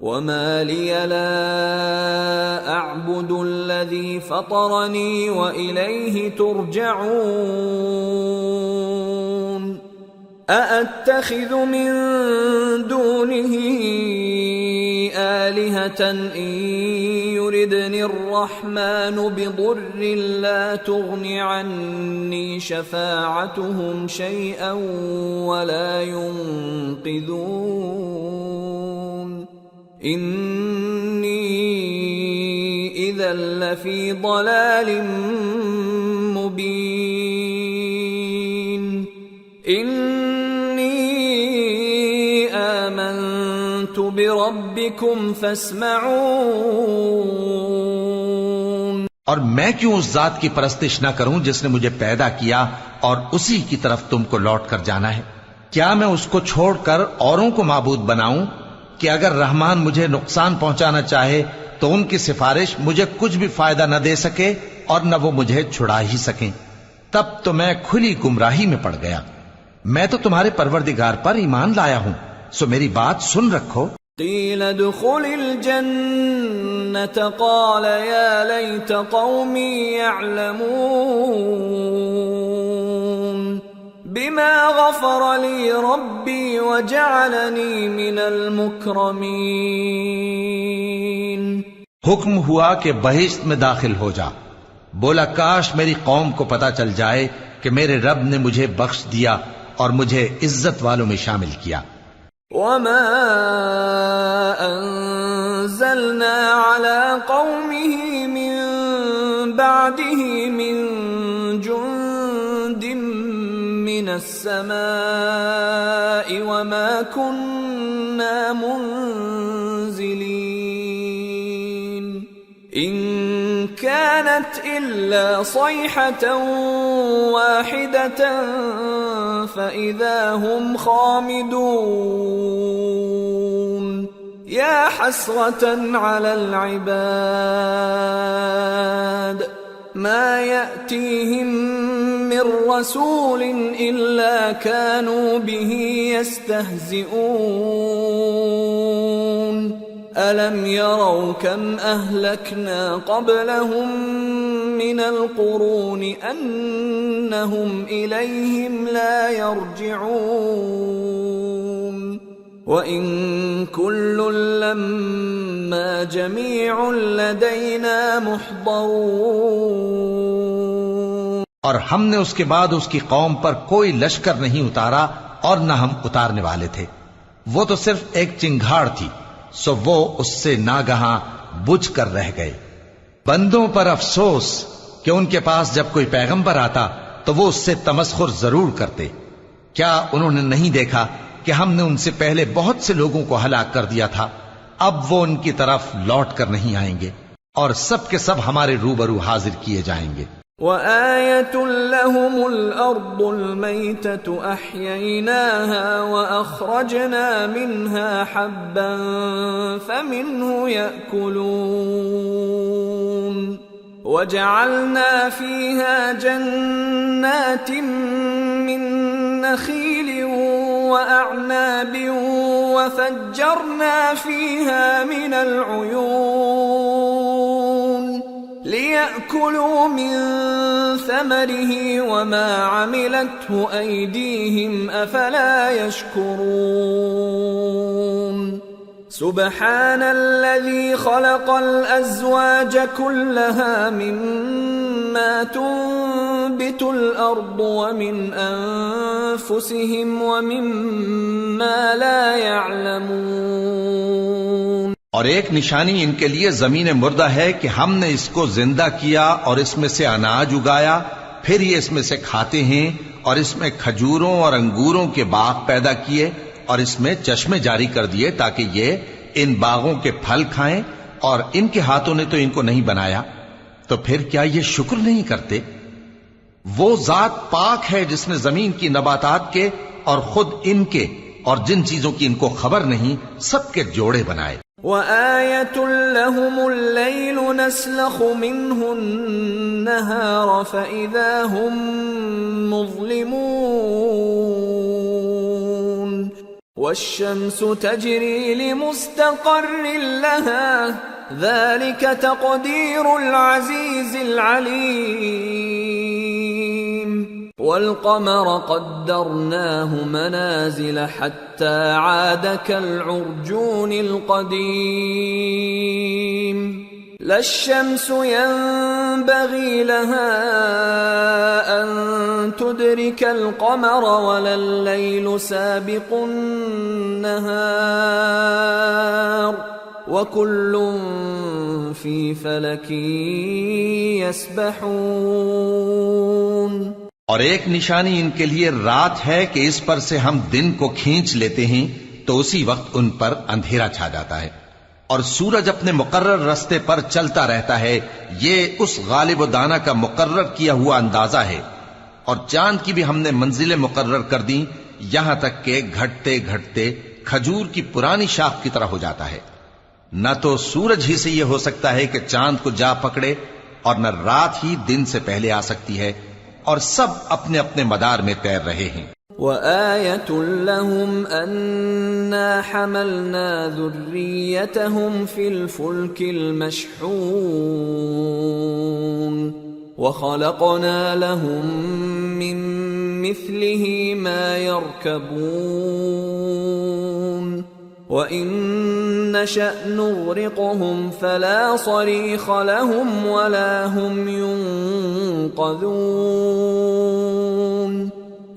وما لي لا أعبد الذي فطرني وإليه ترجعون أأتخذ من دونه آلهة إن يردني الرحمن بضر لا تغن عني شفاعتهم شيئا ولا ينقذون إني إذا لفي ضلال مبين آمنت بربكم فاسمعون۔ اور میں کیوں اس ذات کی پرستش نہ کروں جس نے مجھے پیدا کیا اور اسی کی طرف تم کو لوٹ کر جانا ہے؟ کیا میں اس کو چھوڑ کر اوروں کو معبود بناؤں کہ اگر رحمان مجھے نقصان پہنچانا چاہے تو ان کی سفارش مجھے کچھ بھی فائدہ نہ دے سکے اور نہ وہ مجھے چھڑا ہی سکیں؟ تب تو میں کھلی گمراہی میں پڑ گیا۔ میں تو تمہارے پروردگار پر ایمان لایا ہوں، سو میری بات سن رکھو۔ قیل ادخل الجنة قال یا لیت قومی یعلمون بما غفر لی ربی وجعلنی من المکرمین۔ حکم ہوا کہ بہشت میں داخل ہو جا۔ بولا کاش میری قوم کو پتا چل جائے کہ میرے رب نے مجھے بخش دیا اور مجھے عزت والوں میں شامل کیا۔ وما انزلنا على قومه من بعده من جند من السماء وما كنا منزلين إن كانت إلا صيحة واحدة فإذا هم خامدون يا حسرة على العباد ما يأتيهم من رسول إلا كانوا به يستهزئون ألم يروا كم أهلكنا قبلهم من القرون أنهم إليهم لا يرجعون وإن كل لما جميع لدينا محضرون۔ اور ہم نے اس کے بعد اس کی قوم پر کوئی لشکر نہیں اتارا اور نہ ہم اتارنے والے تھے، وہ تو صرف ایک چنگھاڑ تھی، سو وہ اس سے ناگہاں بجھ کر رہ گئے۔ بندوں پر افسوس کہ ان کے پاس جب کوئی پیغمبر آتا تو وہ اس سے تمسخر ضرور کرتے۔ کیا انہوں نے نہیں دیکھا کہ ہم نے ان سے پہلے بہت سے لوگوں کو ہلاک کر دیا تھا؟ اب وہ ان کی طرف لوٹ کر نہیں آئیں گے اور سب کے سب ہمارے روبرو حاضر کیے جائیں گے۔ وآية لهم الأرض الميتة أحييناها وأخرجنا منها حبا فمنه يأكلون وجعلنا فيها جنات من نخيل وأعناب وفجرنا فيها من العيون ليأكلوا من ثمره وما عملته أيديهم أفلا يشكرون سبحان الذي خلق الأزواج كلها مما تنبت الأرض ومن أنفسهم ومما لا يعلمون۔ اور ایک نشانی ان کے لیے زمین مردہ ہے کہ ہم نے اس کو زندہ کیا اور اس میں سے اناج اگایا، پھر یہ اس میں سے کھاتے ہیں، اور اس میں کھجوروں اور انگوروں کے باغ پیدا کیے اور اس میں چشمے جاری کر دیے تاکہ یہ ان باغوں کے پھل کھائیں، اور ان کے ہاتھوں نے تو ان کو نہیں بنایا، تو پھر کیا یہ شکر نہیں کرتے؟ وہ ذات پاک ہے جس نے زمین کی نباتات کے اور خود ان کے اور جن چیزوں کی ان کو خبر نہیں سب کے جوڑے بنائے۔ وآية لهم الليل نسلخ منه النهار فإذا هم مظلمون والشمس تجري لمستقر لها ذلك تقدير العزيز العليم والقمر قدرناه منازل حتى عاد كالعرجون القديم لا الشمس ينبغي لها أن تدرك القمر ولا الليل سابق النهار وكل في فلك يسبحون. اور ایک نشانی ان کے لیے رات ہے کہ اس پر سے ہم دن کو کھینچ لیتے ہیں تو اسی وقت ان پر اندھیرا چھا جاتا ہے، اور سورج اپنے مقرر رستے پر چلتا رہتا ہے. یہ اس غالب و دانا کا مقرر کیا ہوا اندازہ ہے. اور چاند کی بھی ہم نے منزلیں مقرر کر دیں یہاں تک کہ گھٹتے گھٹتے کھجور کی پرانی شاخ کی طرح ہو جاتا ہے. نہ تو سورج ہی سے یہ ہو سکتا ہے کہ چاند کو جا پکڑے، اور نہ رات ہی دن سے پہلے آ سکتی ہے، اور سب اپنے اپنے مدار میں تیر رہے ہیں. وآية لهم أنا حملنا ذريتهم في الفلك المشحون وخلقنا لهم من مثله ما يركبون وإن نشأ نغرقهم فلا صريخ لهم ولا هم ينقذون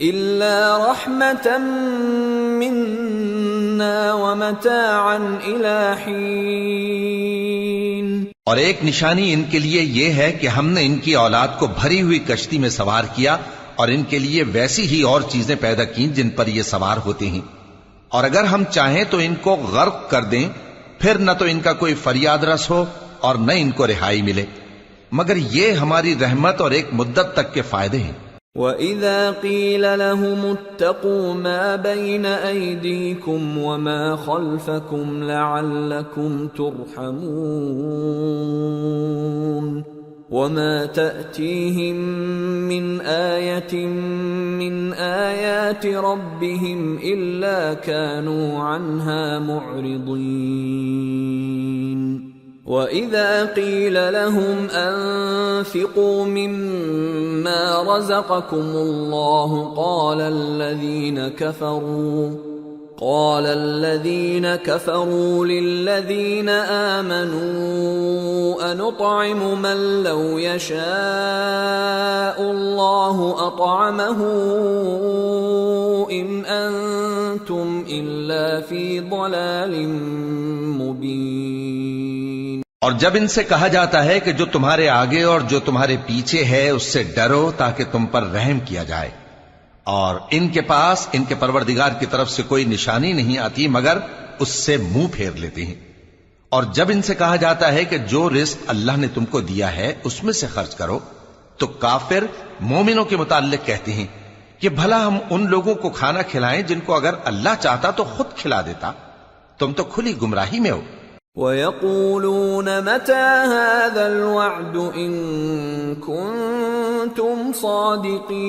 إلا رحمة منا ومتاعا إلى حين. اور ایک نشانی ان کے لیے یہ ہے کہ ہم نے ان کی اولاد کو بھری ہوئی کشتی میں سوار کیا اور ان کے لیے ویسی ہی اور چیزیں پیدا کی جن پر یہ سوار ہوتے ہیں، اور اگر ہم چاہیں تو ان کو غرق کر دیں، پھر نہ تو ان کا کوئی فریاد رس ہو اور نہ ان کو رہائی ملے، مگر یہ ہماری رحمت اور ایک مدت تک کے فائدے ہیں. وَإِذَا قِيلَ لَهُمُ اتَّقُوا مَا بَيْنَ أَيْدِيكُمْ وَمَا خَلْفَكُمْ لَعَلَّكُمْ تُرْحَمُونَ وَمَا تَأْتِيهِمْ مِنْ آيَةٍ مِنْ آيَاتِ رَبِّهِمْ إِلَّا كَانُوا عَنْهَا مُعْرِضِينَ. وَإِذَا قِيلَ لَهُمْ أَنفِقُوا مِمَّا رَزَقَكُمُ اللَّهُ قَالَ الَّذِينَ كَفَرُوا لِلَّذِينَ آمَنُوا أَنُطْعِمُ مَن لَّوْ يَشَاءُ اللَّهُ أَطْعَمَهُ إِنْ أَنتُمْ إِلَّا فِي ضَلَالٍ مُّبِينٍ. اور جب ان سے کہا جاتا ہے کہ جو تمہارے آگے اور جو تمہارے پیچھے ہے اس سے ڈرو تاکہ تم پر رحم کیا جائے، اور ان کے پاس ان کے پروردگار کی طرف سے کوئی نشانی نہیں آتی مگر اس سے منہ پھیر لیتے ہیں. اور جب ان سے کہا جاتا ہے کہ جو رزق اللہ نے تم کو دیا ہے اس میں سے خرچ کرو، تو کافر مومنوں کے متعلق کہتے ہیں کہ بھلا ہم ان لوگوں کو کھانا کھلائیں جن کو اگر اللہ چاہتا تو خود کھلا دیتا، تم تو کھلی گمراہی میں ہو. وَيَقُولُونَ مَتَى هَذَا الْوَعْدُ إِن كُنتُمْ صَادِقِينَ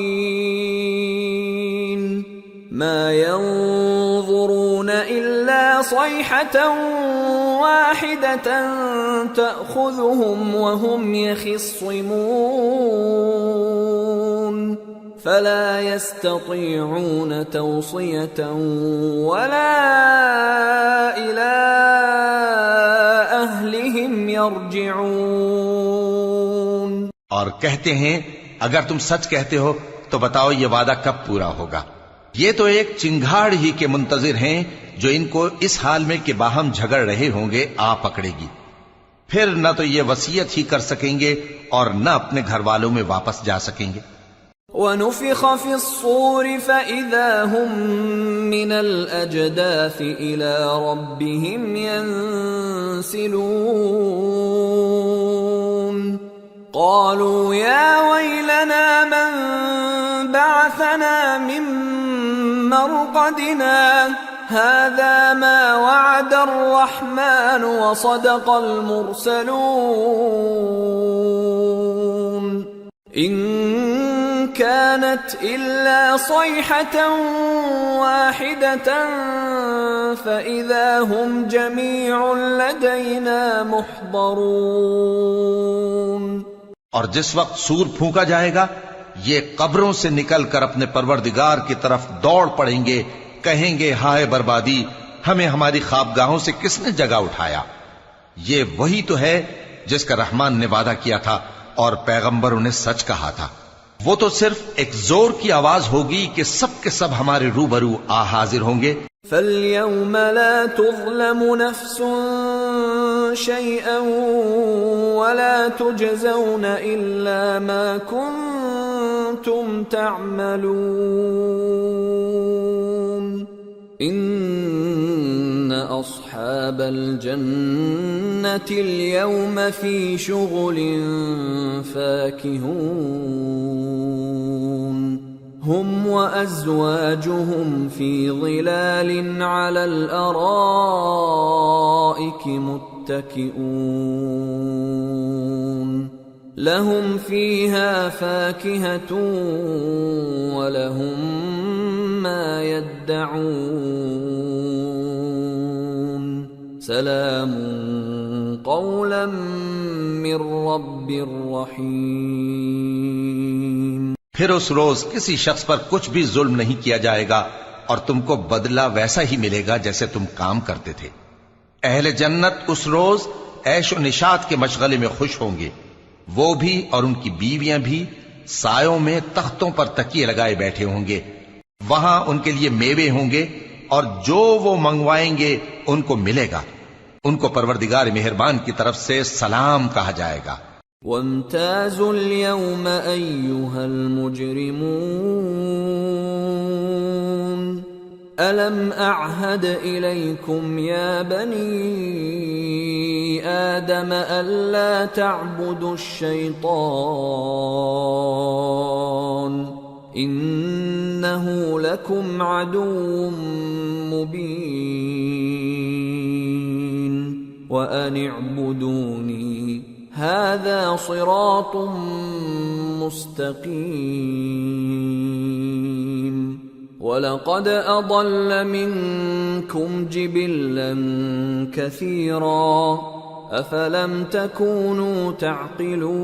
مَا يَنظُرُونَ إِلَّا صَيْحَةً وَاحِدَةً تَأْخُذُهُمْ وَهُمْ يَخِصِّمُونَ فلا يستطيعون توصية ولا إلى أهلهم يرجعون. اور کہتے ہیں اگر تم سچ کہتے ہو تو بتاؤ یہ وعدہ کب پورا ہوگا. یہ تو ایک چنگھاڑ ہی کے منتظر ہیں جو ان کو اس حال میں کہ باہم جھگڑ رہے ہوں گے آ پکڑے گی، پھر نہ تو یہ وصیت ہی کر سکیں گے اور نہ اپنے گھر والوں میں واپس جا سکیں گے. وَنُفِخَ فِي الصُّورِ فَإِذَا هُمْ مِنَ الْأَجْدَاثِ إِلَى رَبِّهِمْ يَنْسِلُونَ قَالُوا يَا وَيْلَنَا مَنْ بَعَثَنَا مِنْ مَرْقَدِنَا هَذَا مَا وَعَدَ الرَّحْمَنُ وَصَدَقَ الْمُرْسَلُونَ إِنَّ كانت إلا صيحة واحدة فإذا هم جميع لدينا محضرون۔ اور جس وقت سور پھونکا جائے گا یہ قبروں سے نکل کر اپنے پروردگار کی طرف دوڑ پڑیں گے، کہیں گے ہائے بربادی، ہمیں ہماری خوابگاہوں سے کس نے جگہ اٹھایا۔ یہ وہی تو ہے جس کا رحمان نے وعدہ کیا تھا اور پیغمبروں نے سچ کہا تھا۔ وہ تو صرف ایک زور کی آواز ہوگی کہ سب کے سب ہمارے روبرو آ حاضر ہوں گے۔ فَالْيَوْمَ لَا تُظْلَمُ نَفْسٌ شَيْئًا وَلَا تُجْزَوْنَ إِلَّا مَا كُنتُمْ تَعْمَلُونَ إِنَّ أَصْحَابَ الْجَنَّةِ الْيَوْمَ فِي شُغُلٍ فَاكِهُونَ هُمْ وَأَزْوَاجُهُمْ فِي ظِلَالٍ عَلَى الْأَرَائِكِ مُتَّكِئُونَ لَهُمْ فِيهَا فَاكِهَةٌ وَلَهُمْ مَا يَدَّعُونَ سَلَامٌ قَوْلًا مِّن رَّبٍّ رَّحِيمٍ۔ پھر اس روز کسی شخص پر کچھ بھی ظلم نہیں کیا جائے گا اور تم کو بدلہ ویسا ہی ملے گا جیسے تم کام کرتے تھے۔ اہل جنت اس روز عیش و نشاط کے مشغلے میں خوش ہوں گے، وہ بھی اور ان کی بیویاں بھی سایوں میں تختوں پر تکیے لگائے بیٹھے ہوں گے۔ وہاں ان کے لیے میوے ہوں گے اور جو وہ منگوائیں گے ان کو ملے گا۔ ان کو پروردگار مہربان کی طرف سے سلام کہا جائے گا۔ وَامْتَازُوا الْيَوْمَ أَيُّهَا الْمُجْرِمُونَ أَلَمْ أَعْهَدْ إِلَيْكُمْ يَا بَنِي آدَمَ أَلَّا تَعْبُدُوا الشَّيْطَانَ إِنَّهُ لَكُمْ عَدُوٌّ مُّبِينٌ وَأَنِ اعْبُدُونِي هَذَا صِرَاطٌ مُّسْتَقِيمٌ وَلَقَدْ أَضَلَّ مِنكُمْ جِبِلًّا كَثِيرًا أَفَلَمْ تَكُونُوا تَعْقِلُونَ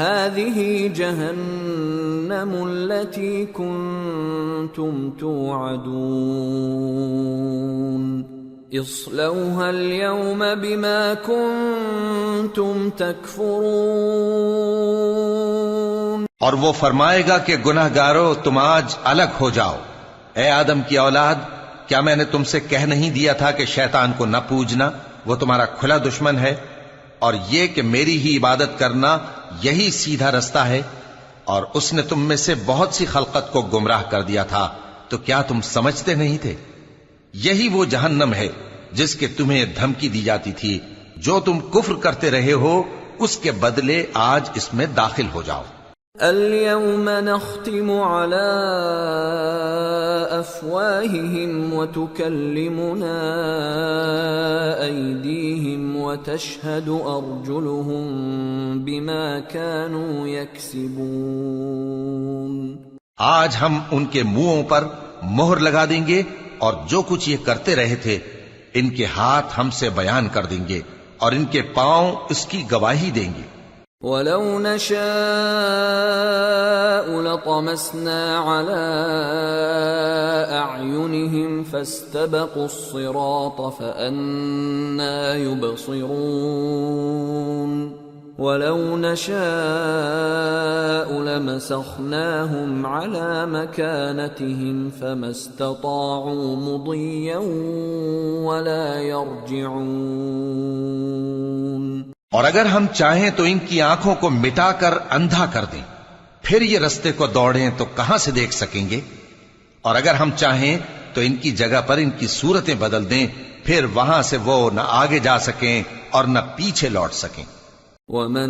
هَذِهِ جَهَنَّمُ الَّتِي كُنتُمْ تُوعَدُونَ اصلوها اليوم بما كنتم تكفرون۔ اور وہ فرمائے گا کہ گناہ گارو تم آج الگ ہو جاؤ۔ اے آدم کی اولاد، کیا میں نے تم سے کہہ نہیں دیا تھا کہ شیطان کو نہ پوجنا، وہ تمہارا کھلا دشمن ہے، اور یہ کہ میری ہی عبادت کرنا یہی سیدھا رستہ ہے، اور اس نے تم میں سے بہت سی خلقت کو گمراہ کر دیا تھا، تو کیا تم سمجھتے نہیں تھے؟ یہی وہ جہنم ہے جس کے تمہیں دھمکی دی جاتی تھی، جو تم کفر کرتے رہے ہو اس کے بدلے آج اس میں داخل ہو جاؤ۔ اليوم نختم على أفواههم وتكلمنا أيديهم وتشهد أرجلهم بما كانوا يكسبون۔ آج ہم ان کے منہوں پر مہر لگا دیں گے اور جو کچھ یہ کرتے رہے تھے ان کے ہاتھ ہم سے بیان کر دیں گے اور ان کے پاؤں اس کی گواہی دیں گے۔ وَلَوْ نَشَاءُ لَطَمَسْنَا عَلَىٰ أَعْيُنِهِمْ فَاسْتَبَقُوا الصِّرَاطَ فَأَنَّىٰ يُبْصِرُونَ وَلَوْ نَشَاءُ لَمَسَخْنَاهُمْ عَلَىٰ مَكَانَتِهِمْ فَمَا اسْتَطَاعُوا مُضِيًّا وَلَا يَرْجِعُونَ۔ اور اگر ہم چاہیں تو ان کی آنکھوں کو مٹا کر اندھا کر دیں، پھر یہ رستے کو دوڑیں تو کہاں سے دیکھ سکیں گے؟ اور اگر ہم چاہیں تو ان کی جگہ پر ان کی صورتیں بدل دیں، پھر وہاں سے وہ نہ آگے جا سکیں اور نہ پیچھے لوٹ سکیں۔ وَمَن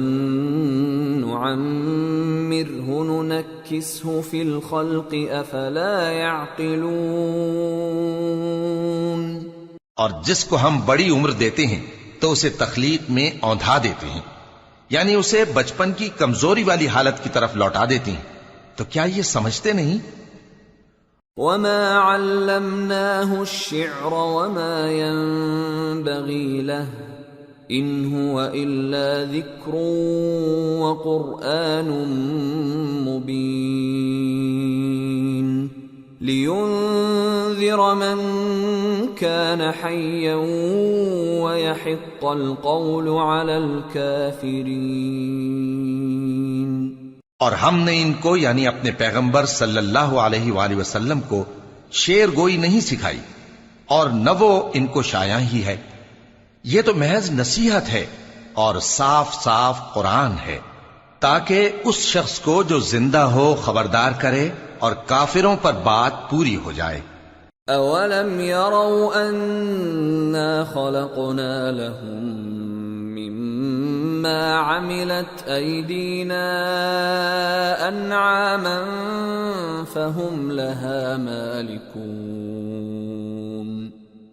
نُّعَمِّرْهُ نُنَكِّسْهُ فِي الْخَلْقِ أَفَلَا يَعْقِلُونَ۔ اور جس کو ہم بڑی عمر دیتے ہیں تو اسے تخلیق میں اوندھا دیتے ہیں، یعنی اسے بچپن کی کمزوری والی حالت کی طرف لوٹا دیتی ہیں. تو کیا یہ سمجھتے نہیں؟ وما علمناه الشعر وما ينبغي له ان هو الا ذكر وقرآن مبين لينذر من كان حيا ويحق القول على الكافرين. اور ہم نے ان کو یعنی اپنے پیغمبر صلی اللہ علیہ وآلہ وسلم کو شعر گوئی نہیں سکھائی اور نہ وہ ان کو شایع ہی ہے. یہ تو محض نصیحت ہے اور صاف صاف قرآن ہے تاکہ اس شخص کو جو زندہ ہو خبردار کرے اور کافروں پر بات پوری ہو جائے. اولم يروا انا خلقنا لهم مما عملت ايدينا انعاما فهم لها مالكون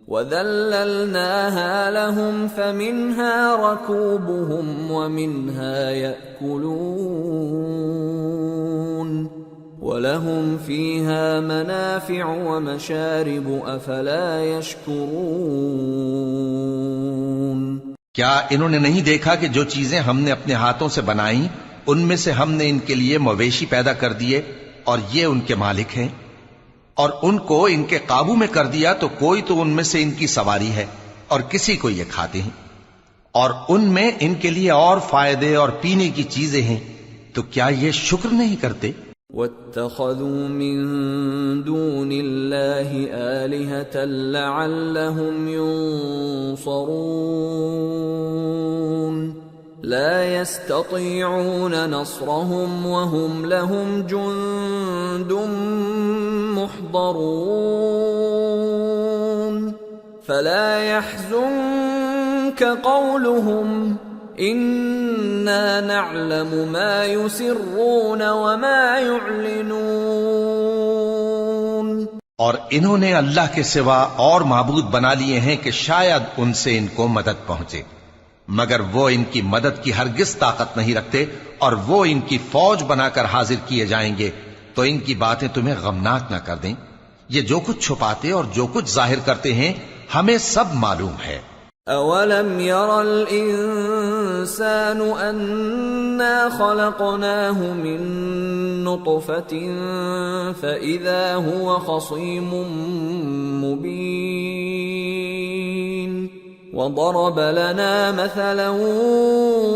وذللناها لهم فمنها ركوبهم ومنها يأكلون وَلَهُمْ فِيهَا مَنَافِعُ وَمَشَارِبُ أَفَلَا يَشْكُرُونَ. کیا انہوں نے نہیں دیکھا کہ جو چیزیں ہم نے اپنے ہاتھوں سے بنائیں ان میں سے ہم نے ان کے لیے مویشی پیدا کر دیے اور یہ ان کے مالک ہیں، اور ان کو ان کے قابو میں کر دیا تو کوئی تو ان میں سے ان کی سواری ہے اور کسی کو یہ کھاتے ہیں، اور ان میں ان کے لیے اور فائدے اور پینے کی چیزیں ہیں، تو کیا یہ شکر نہیں کرتے؟ وَاتَّخَذُوا مِن دُونِ اللَّهِ آلِهَةً لَعَلَّهُمْ يُنصَرُونَ لَا يَسْتَطِيعُونَ نَصْرَهُمْ وَهُمْ لَهُمْ جُندٌ مُحْضَرُونَ فَلَا يَحْزُنكَ قَوْلُهُمْ اِنَّا نَعْلَمُ مَا يُسِرُّونَ وَمَا يُعْلِنُونَ. اور انہوں نے اللہ کے سوا اور معبود بنا لیے ہیں کہ شاید ان سے ان کو مدد پہنچے، مگر وہ ان کی مدد کی ہرگز طاقت نہیں رکھتے، اور وہ ان کی فوج بنا کر حاضر کیے جائیں گے تو ان کی باتیں تمہیں غمناک نہ کر دیں. یہ جو کچھ چھپاتے اور جو کچھ ظاہر کرتے ہیں ہمیں سب معلوم ہے. اولم ير الانسان انا خلقناه من نطفة فاذا هو خصيم مبين وضرب لنا مثلا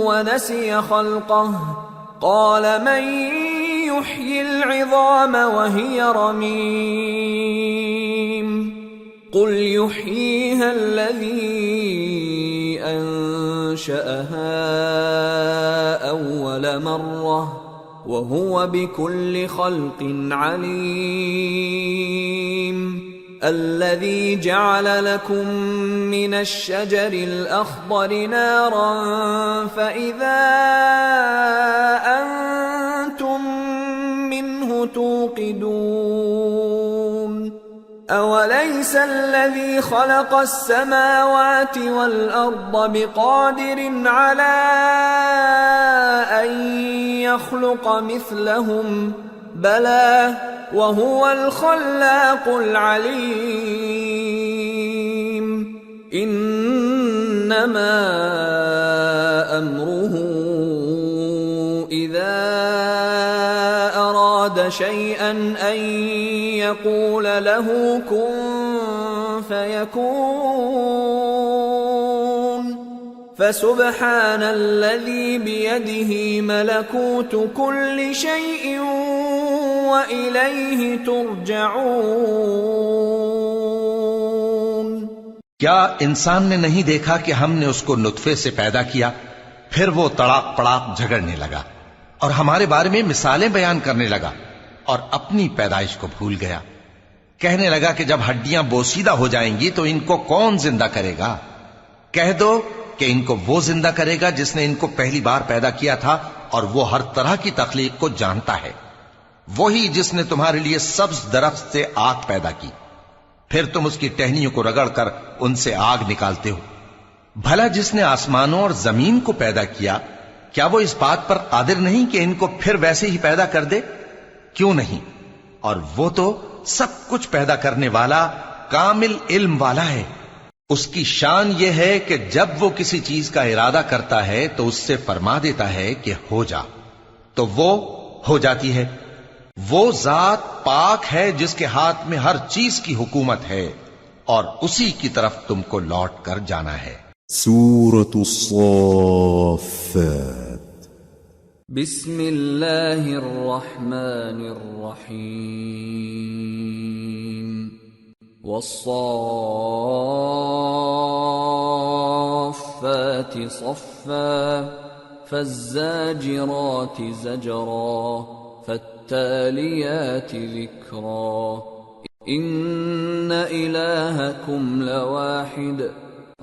ونسي خلقه قال من يحيي العظام وهي رميم قل يحييها الذي أنشأها أول مرة وهو بكل خلق عليم الذي جعل لكم من الشجر الأخضر نارا فإذا أنتم منه توقدون أوليس الذي خلق السماوات والأرض بقادر على أن يخلق مثلهم بلى وهو الخلاق العليم إنما أمره إذا أراد شيئا أن يقول له كن فيكون فسبحان الذي بيده ملكوت كل شيء وإليه ترجعون. کیا انسان نے نہیں دیکھا کہ ہم نے اس کو نطفے سے پیدا کیا، پھر وہ تڑاک پڑاک جھگڑنے لگا اور ہمارے بارے میں مثالیں بیان کرنے لگا اور اپنی پیدائش کو بھول گیا. کہنے لگا کہ جب ہڈیاں بوسیدہ ہو جائیں گی تو ان کو کون زندہ کرے گا؟ کہہ دو کہ ان کو وہ زندہ کرے گا جس نے ان کو پہلی بار پیدا کیا تھا، اور وہ ہر طرح کی تخلیق کو جانتا ہے. وہی جس نے تمہارے لیے سبز درخت سے آگ پیدا کی، پھر تم اس کی ٹہنیوں کو رگڑ کر ان سے آگ نکالتے ہو. بھلا جس نے آسمانوں اور زمین کو پیدا کیا کیا وہ اس بات پر قادر نہیں کہ ان کو پھر ویسے ہی پیدا کر دے؟ کیوں نہیں؟ اور وہ تو سب کچھ پیدا کرنے والا کامل علم والا ہے۔ اس کی شان یہ ہے کہ جب وہ کسی چیز کا ارادہ کرتا ہے تو اس سے فرما دیتا ہے کہ ہو جا، تو وہ ہو جاتی ہے۔ وہ ذات پاک ہے جس کے ہاتھ میں ہر چیز کی حکومت ہے، اور اسی کی طرف تم کو لوٹ کر جانا ہے۔ سورة الصافات بسم اللہ الرحمن الرحیم والصافات صفا فالزاجرات زجرا فالتاليات ذكرا إن إلهكم لواحد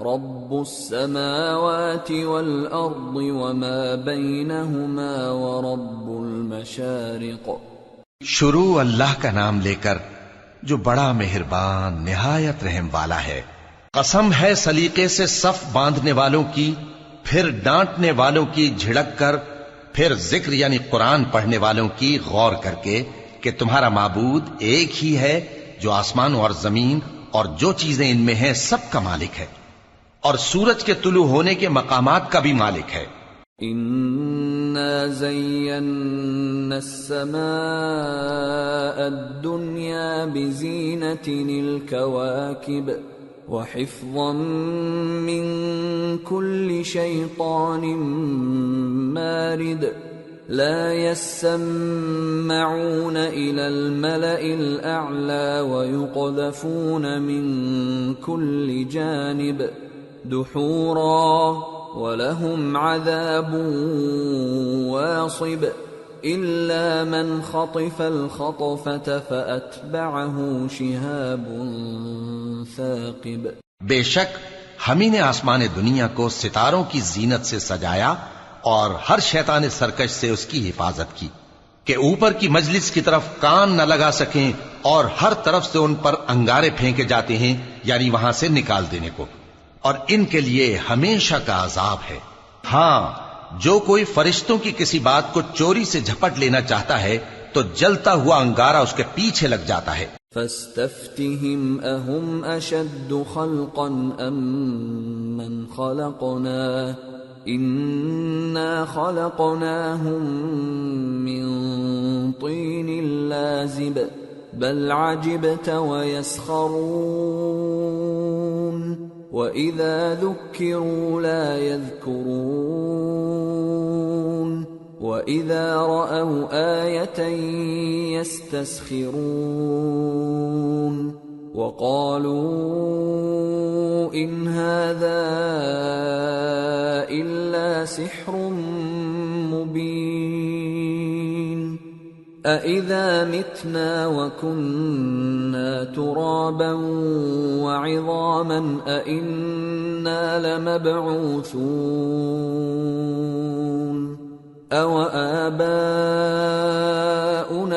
رب السماوات والأرض وما بينهما ورب المشارق۔ شروع اللہ کا نام لے کر جو بڑا مہربان نہایت رحم والا ہے۔ قسم ہے سلیقے سے صف باندھنے والوں کی، پھر ڈانٹنے والوں کی جھڑک کر، پھر ذکر یعنی قرآن پڑھنے والوں کی غور کر کے کہ تمہارا معبود ایک ہی ہے جو آسمانوں اور زمین اور جو چیزیں ان میں ہیں سب کا مالک ہے، اور سورج کے طلوع ہونے کے مقامات کا بھی مالک ہے۔ إِنَّا زَيَّنَّا السَّمَاءَ الدُّنْيَا بِزِينَةٍ الْكَوَاكِبِ وَحِفْظًا مِّن كُلِّ شَيْطَانٍ مَارِدٍ لا يسمعون إلى الملأ الأعلى ويقذفون من كل جانب دحورا ولهم عذاب واصب إلا من خطف الخطفة فأتبعه شهاب ثاقب۔ بے شک ہم ہی نے آسمان دنیا کو ستاروں کی زینت سے سجایا اور ہر شیطان سرکش سے اس کی حفاظت کی کہ اوپر کی مجلس کی طرف کان نہ لگا سکیں، اور ہر طرف سے ان پر انگارے پھینکے جاتے ہیں یعنی وہاں سے نکال دینے کو، اور ان کے لیے ہمیشہ کا عذاب ہے۔ ہاں، جو کوئی فرشتوں کی کسی بات کو چوری سے جھپٹ لینا چاہتا ہے تو جلتا ہوا انگارہ اس کے پیچھے لگ جاتا ہے۔ فاستفتهم أهم أشد خلقا أم من خلقنا إنا خلقناهم من طين لازب بل عجبت ويسخرون وإذا ذكروا لا يذكرون وَإِذَا رَأَوْا آيَةً يَسْتَسْخِرُونَ وَقَالُوا إِنْ هَذَا إِلَّا سِحْرٌ مُبِينٌ أَإِذَا مِتْنَا وَكُنَّا تُرَابًا وَعِظَامًا أَإِنَّا لَمَبْعُوثُونَ أَوَآبَاؤُنَا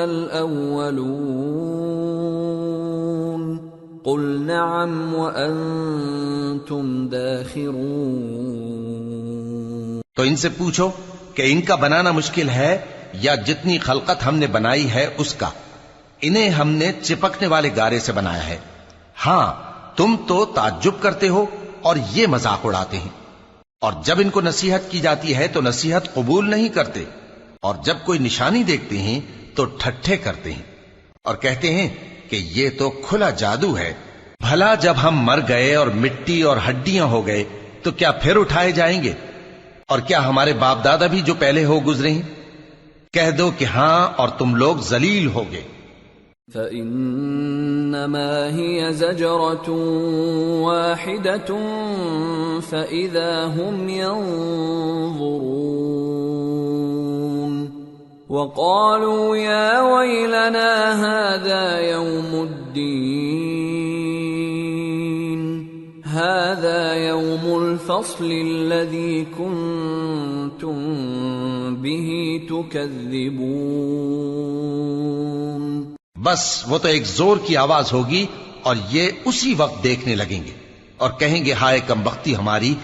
الْأَوَّلُونَ قُلْ نَعَمْ وَأَنْتُمْ دَاخِرُونَ۔ تو ان سے پوچھو کہ ان کا بنانا مشکل ہے یا جتنی خلقت ہم نے بنائی ہے اس کا؟ انہیں ہم نے چپکنے والے گارے سے بنایا ہے۔ ہاں، تم تو تعجب کرتے ہو اور یہ مذاق اڑاتے ہیں، اور جب ان کو نصیحت کی جاتی ہے تو نصیحت قبول نہیں کرتے، اور جب کوئی نشانی دیکھتے ہیں تو ٹھٹھے کرتے ہیں اور کہتے ہیں کہ یہ تو کھلا جادو ہے۔ بھلا جب ہم مر گئے اور مٹی اور ہڈیاں ہو گئے تو کیا پھر اٹھائے جائیں گے؟ اور کیا ہمارے باپ دادا بھی جو پہلے ہو گزرے ہیں؟ کہہ دو کہ ہاں، اور تم لوگ ذلیل ہوگے۔ فَإِنَّمَا هِيَ زَجْرَةٌ وَاحِدَةٌ فَإِذَا هُمْ يَنظُرُونَ وَقَالُوا يَا وَيْلَنَا هَذَا يَوْمُ الدِّينِ هَذَا يَوْمُ الْفَصْلِ الَّذِي كُنْتُمْ بِهِ تُكَذِّبُونَ۔ بس وہ تو ایک زور کی آواز ہوگی اور یہ اسی وقت دیکھنے لگیں گے اور کہیں گے ہائے کم بختی ہماری،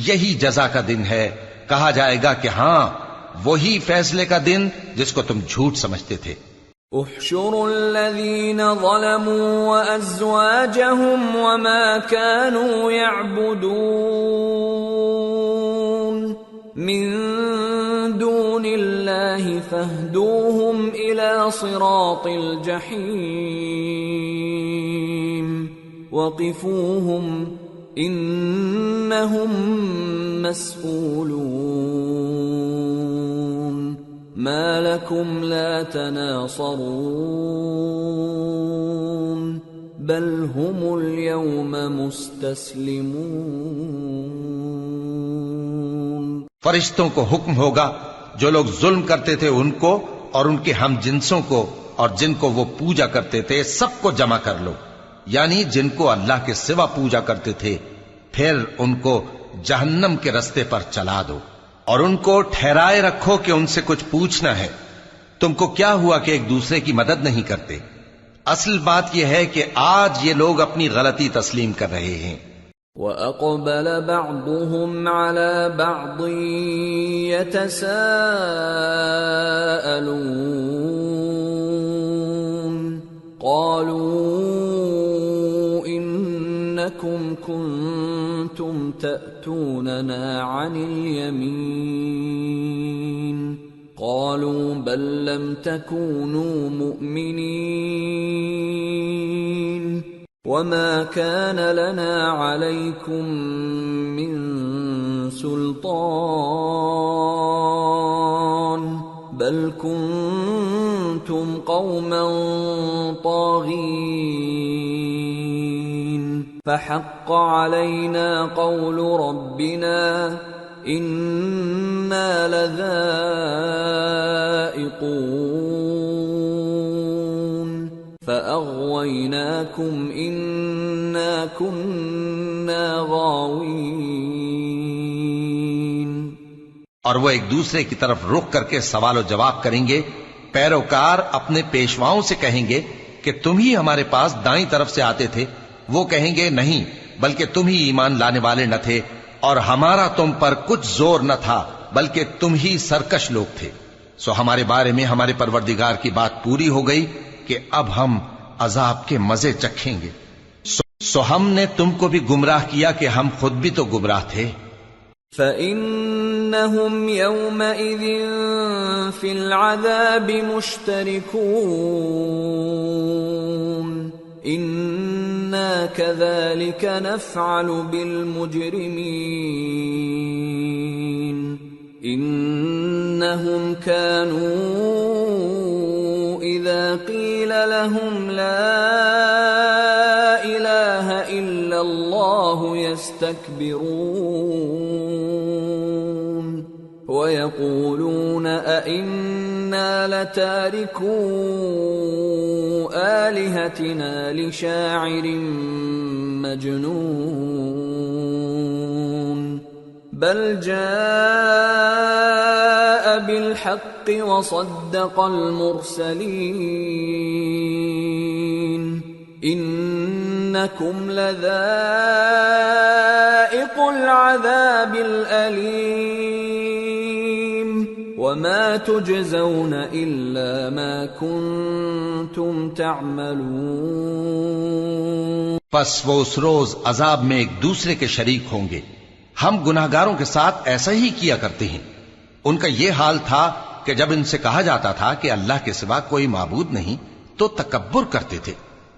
یہی جزا کا دن ہے۔ کہا جائے گا کہ ہاں، وہی فیصلے کا دن جس کو تم جھوٹ سمجھتے تھے۔ احشروا الذين ظلموا وأزواجهم وما كانوا يعبدون من دون الله فاهدوهم إلى صراط الجحيم وقفوهم إنهم مسئولون ما لكم لا تناصرون بل هم اليوم مستسلمون۔ فرشتوں کو حکم ہوگا جو لوگ ظلم کرتے تھے ان کو اور ان کے ہم جنسوں کو اور جن کو وہ پوجا کرتے تھے سب کو جمع کر لو، یعنی جن کو اللہ کے سوا پوجا کرتے تھے، پھر ان کو جہنم کے رستے پر چلا دو اور ان کو ٹھہرائے رکھو کہ ان سے کچھ پوچھنا ہے۔ تم کو کیا ہوا کہ ایک دوسرے کی مدد نہیں کرتے؟ اصل بات یہ ہے کہ آج یہ لوگ اپنی غلطی تسلیم کر رہے ہیں۔ وَأَقْبَلَ بَعْضُهُمْ عَلَى بَعْضٍ يَتَسَاءَلُونَ قَالُوا إِنَّكُمْ كُنتُمْ تَأْتُونَنَا عَنِ الْيَمِينِ قَالُوا بَل لَّمْ تَكُونُوا مُؤْمِنِينَ وَمَا كَانَ لَنَا عَلَيْكُمْ مِنْ سُلْطَانٍ بَلْ كُنْتُمْ قَوْمًا طَاغِينَ فَحَقَّ عَلَيْنَا قَوْلُ رَبِّنَا إِنَّا لَذَائِقُونَ فَأَغْوَيْنَاكُمْ إِنَّا كُنَّا غَاوِينَ۔ اور وہ ایک دوسرے کی طرف رخ کر کے سوال و جواب کریں گے۔ پیروکار اپنے پیشواؤں سے کہیں گے کہ تم ہی ہمارے پاس دائیں طرف سے آتے تھے، وہ کہیں گے نہیں بلکہ تم ہی ایمان لانے والے نہ تھے اور ہمارا تم پر کچھ زور نہ تھا بلکہ تم ہی سرکش لوگ تھے۔ سو ہمارے بارے میں ہمارے پروردگار کی بات پوری ہو گئی کہ اب ہم عذاب کے مزے چکھیں گے۔ سو ہم نے تم کو بھی گمراہ کیا کہ ہم خود بھی تو گمراہ تھے۔ فَإِنَّهُمْ يَوْمَئِذٍ فِي الْعَذَابِ مُشْتَرِكُونَ إِنَّا كَذَلِكَ نَفْعَلُ بِالْمُجْرِمِينَ إِنَّهُمْ كَانُوا إِذَا قِيلَ لَهُمْ لَا إِلَهَ إِلَّا اللَّهُ يَسْتَكْبِرُونَ وَيَقُولُونَ أَإِنَّا لَتَارِكُو آلِهَتِنَا لِشَاعِرٍ مَجْنُونٍ بَلْ جَاءَ بِالْحَقِّ وَصَدَّقَ الْمُرْسَلِينَ إِنَّكُمْ لَذَائِقُو الْعَذَابِ الْأَلِيمِ وَمَا تُجْزَوْنَ إِلَّا مَا كُنتُمْ تَعْمَلُونَ۔ پس وہ اس روز عذاب میں ایک دوسرے کے شریک ہوں گے۔ ہم گناہگاروں کے ساتھ ایسا ہی کیا کرتے ہیں۔ ان کا یہ حال تھا کہ جب ان سے کہا جاتا تھا کہ اللہ کے سوا کوئی معبود نہیں تو تکبر کرتے تھے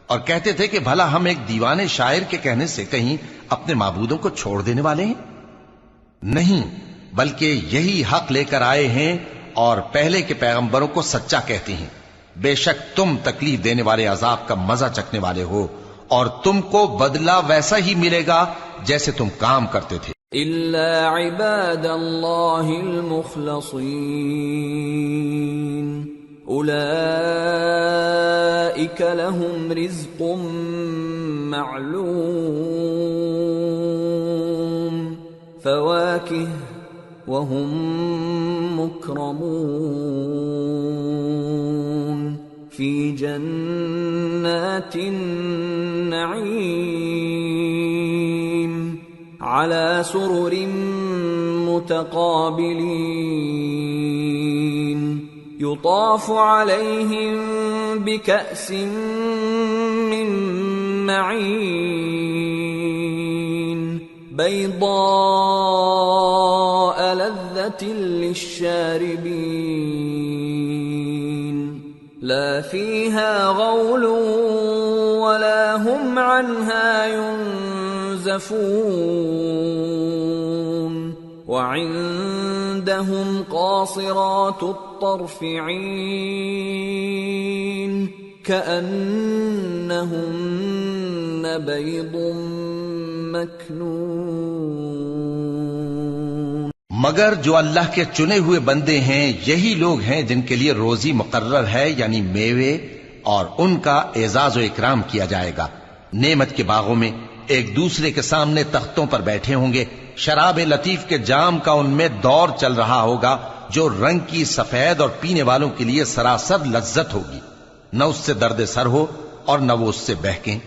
اور کہتے تھے کہ بھلا ہم ایک دیوانے شاعر کے کہنے سے کہیں اپنے معبودوں کو چھوڑ دینے والے ہیں؟ نہیں، بلکہ یہی حق لے کر آئے ہیں اور پہلے کے پیغمبروں کو سچا کہتے ہیں۔ بے شک تم تکلیف دینے والے عذاب کا مزہ چکھنے والے ہو اور تم کو بدلہ ویسا ہی ملے گا جیسے تم کام کرتے تھے۔ إِلَّا عِبَادَ اللَّهِ الْمُخْلَصِينَ أُولَئِكَ لَهُمْ رِزْقٌ مَّعْلُومٌ فَوَاكِهُ وَهُمْ مُكْرَمُونَ فِي جَنَّاتِ النَّعِيمِ على سرر متقابلين يطاف عليهم بكأس من معين بيضاء لذة للشاربين لا فيها غول ولا هم عنها ينزفون وعندهم قاصرات الطرف عين كأنهن بيض مكنون. مگر جو اللہ کے چنے ہوئے بندے ہیں یہی لوگ ہیں جن کے لیے روزی مقرر ہے، یعنی میوے، اور ان کا اعزاز و اکرام کیا جائے گا. نعمت کے باغوں میں ایک دوسرے کے سامنے تختوں پر بیٹھے ہوں گے. شراب لطیف کے جام کا ان میں دور چل رہا ہوگا جو رنگ کی سفید اور پینے والوں کے لیے سراسر لذت ہوگی. نہ اس سے درد سر ہو اور نہ وہ اس سے بہکیں.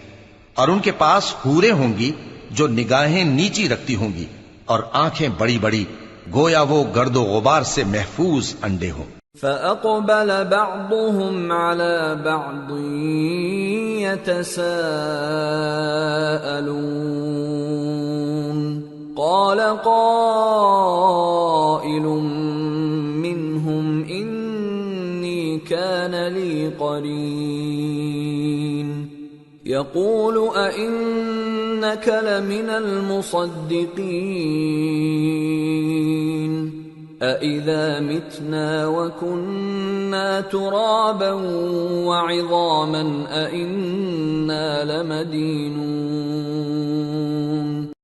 اور ان کے پاس حوریں ہوں گی جو نگاہیں نیچی رکھتی ہوں گی اور آنکھیں بڑی بڑی، گویا وہ گرد و غبار سے محفوظ انڈے ہوں. فَأَقْبَلَ بَعْضُهُمْ عَلَى بَعْضٍ يَتَسَاءَلُونَ قَالَ قَائِلٌ مِّنْهُمْ إِنِّي كَانَ لِي قَرِينٌ يَقُولُ أَإِنَّكَ لَمِنَ الْمُصَدِّقِينَ أَإِذَا مِتْنَا وَكُنَّا تُرَابًا وَعِظَامًا أَإِنَّا لَمَدِينُونَ.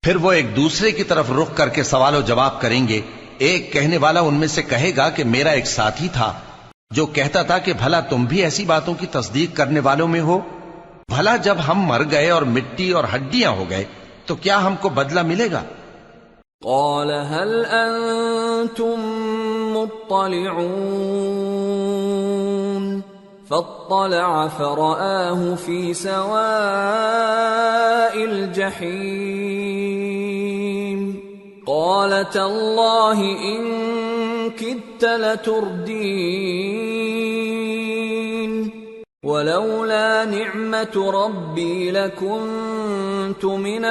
پھر وہ ایک دوسرے کی طرف رخ کر کے سوال و جواب کریں گے. ایک کہنے والا ان میں سے کہے گا کہ میرا ایک ساتھی تھا جو کہتا تھا کہ بھلا تم بھی ایسی باتوں کی تصدیق کرنے والوں میں ہو؟ بھلا جب ہم مر گئے اور مٹی اور ہڈیاں ہو گئے تو کیا ہم کو بدلہ ملے گا؟ قال هل انتم مطلعون فاطلع فرآه في سواء الجحيم قال تالله إن كدت لتردين ولولا نعمة ربي لكنت من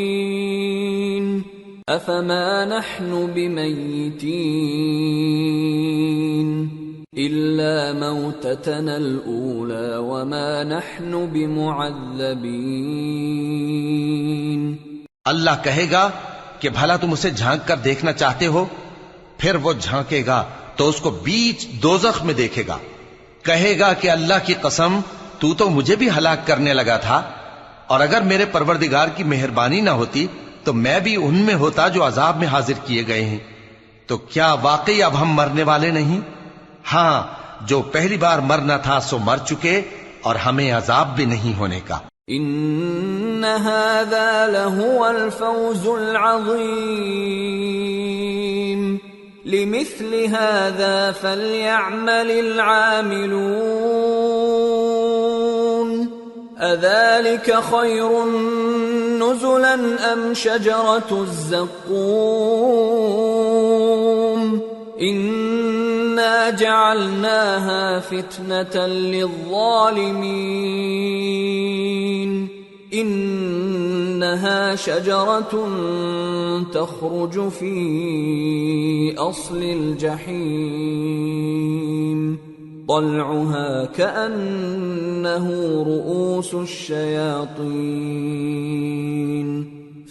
المحضرين أفما نحن بميتين إلا موتتنا الأولى وما نحن بمعذبين. اللہ کہے گا کہ بھلا تم اسے جھانک کر دیکھنا چاہتے ہو؟ پھر وہ جھانکے گا تو اس کو بیچ دوزخ میں دیکھے گا. کہے گا کہ اللہ کی قسم تو مجھے بھی ہلاک کرنے لگا تھا، اور اگر میرے پروردگار کی مہربانی نہ ہوتی تو میں بھی ان میں ہوتا جو عذاب میں حاضر کیے گئے ہیں. تو کیا واقعی اب ہم مرنے والے نہیں؟ ہاں، جو پہلی بار مرنا تھا سو مر چکے اور ہمیں عذاب بھی نہیں ہونے کا. ان هذا لهو الفوز العظيم لمثل هذا فليعمل العاملون اذلك خير نزلا ام شجرة الزقوم انا جعلناها فتنة للظالمين انها شجرة تخرج في اصل الجحيم طلعها كأنه رؤوس الشياطين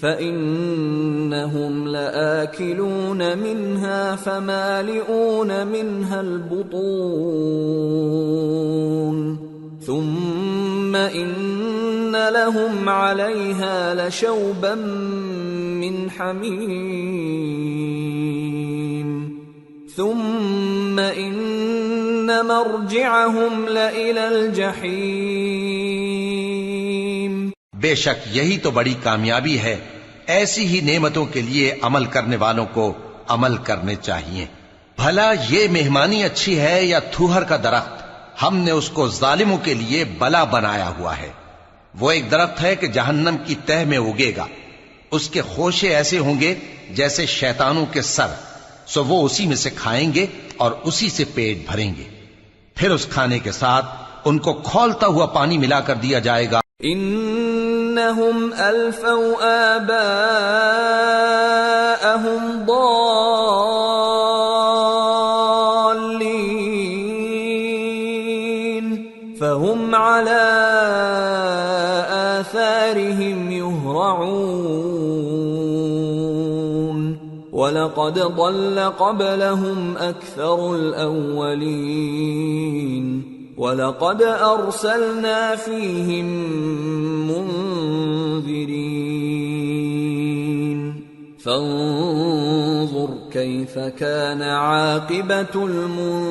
فإنهم لآكلون منها فمالئون منها البطون ثم إن لهم عليها لشوبا من حميم ثم إن مرجعهم لإلى الجحيم. بے شک یہی تو بڑی کامیابی ہے. ایسی ہی نعمتوں کے لیے عمل کرنے والوں کو عمل کرنے چاہیے. بھلا یہ مہمانی اچھی ہے یا تھوہر کا درخت؟ ہم نے اس کو ظالموں کے لیے بلا بنایا ہوا ہے. وہ ایک درخت ہے کہ جہنم کی تہ میں اگے گا. اس کے خوشے ایسے ہوں گے جیسے شیطانوں کے سر، سو وہ اسی میں سے کھائیں گے اور اسی سے پیٹ بھریں گے۔ پھر اس کھانے کے ساتھ ان کو کھولتا ہوا پانی ملا کر دیا جائے گا۔ انہم الفوا آباءہم ضالین فہم علی آثارہم یہرعون وَلَقَدْ ضَلَّ قَبْلَهُمْ أَكْثَرُ الْأَوَّلِينَ وَلَقَدْ أَرْسَلْنَا فِيهِمْ مُنذِرِينَ فَانظُرْ كَيْفَ كَانَ عَاقِبَةُ الْمُنذَرِينَ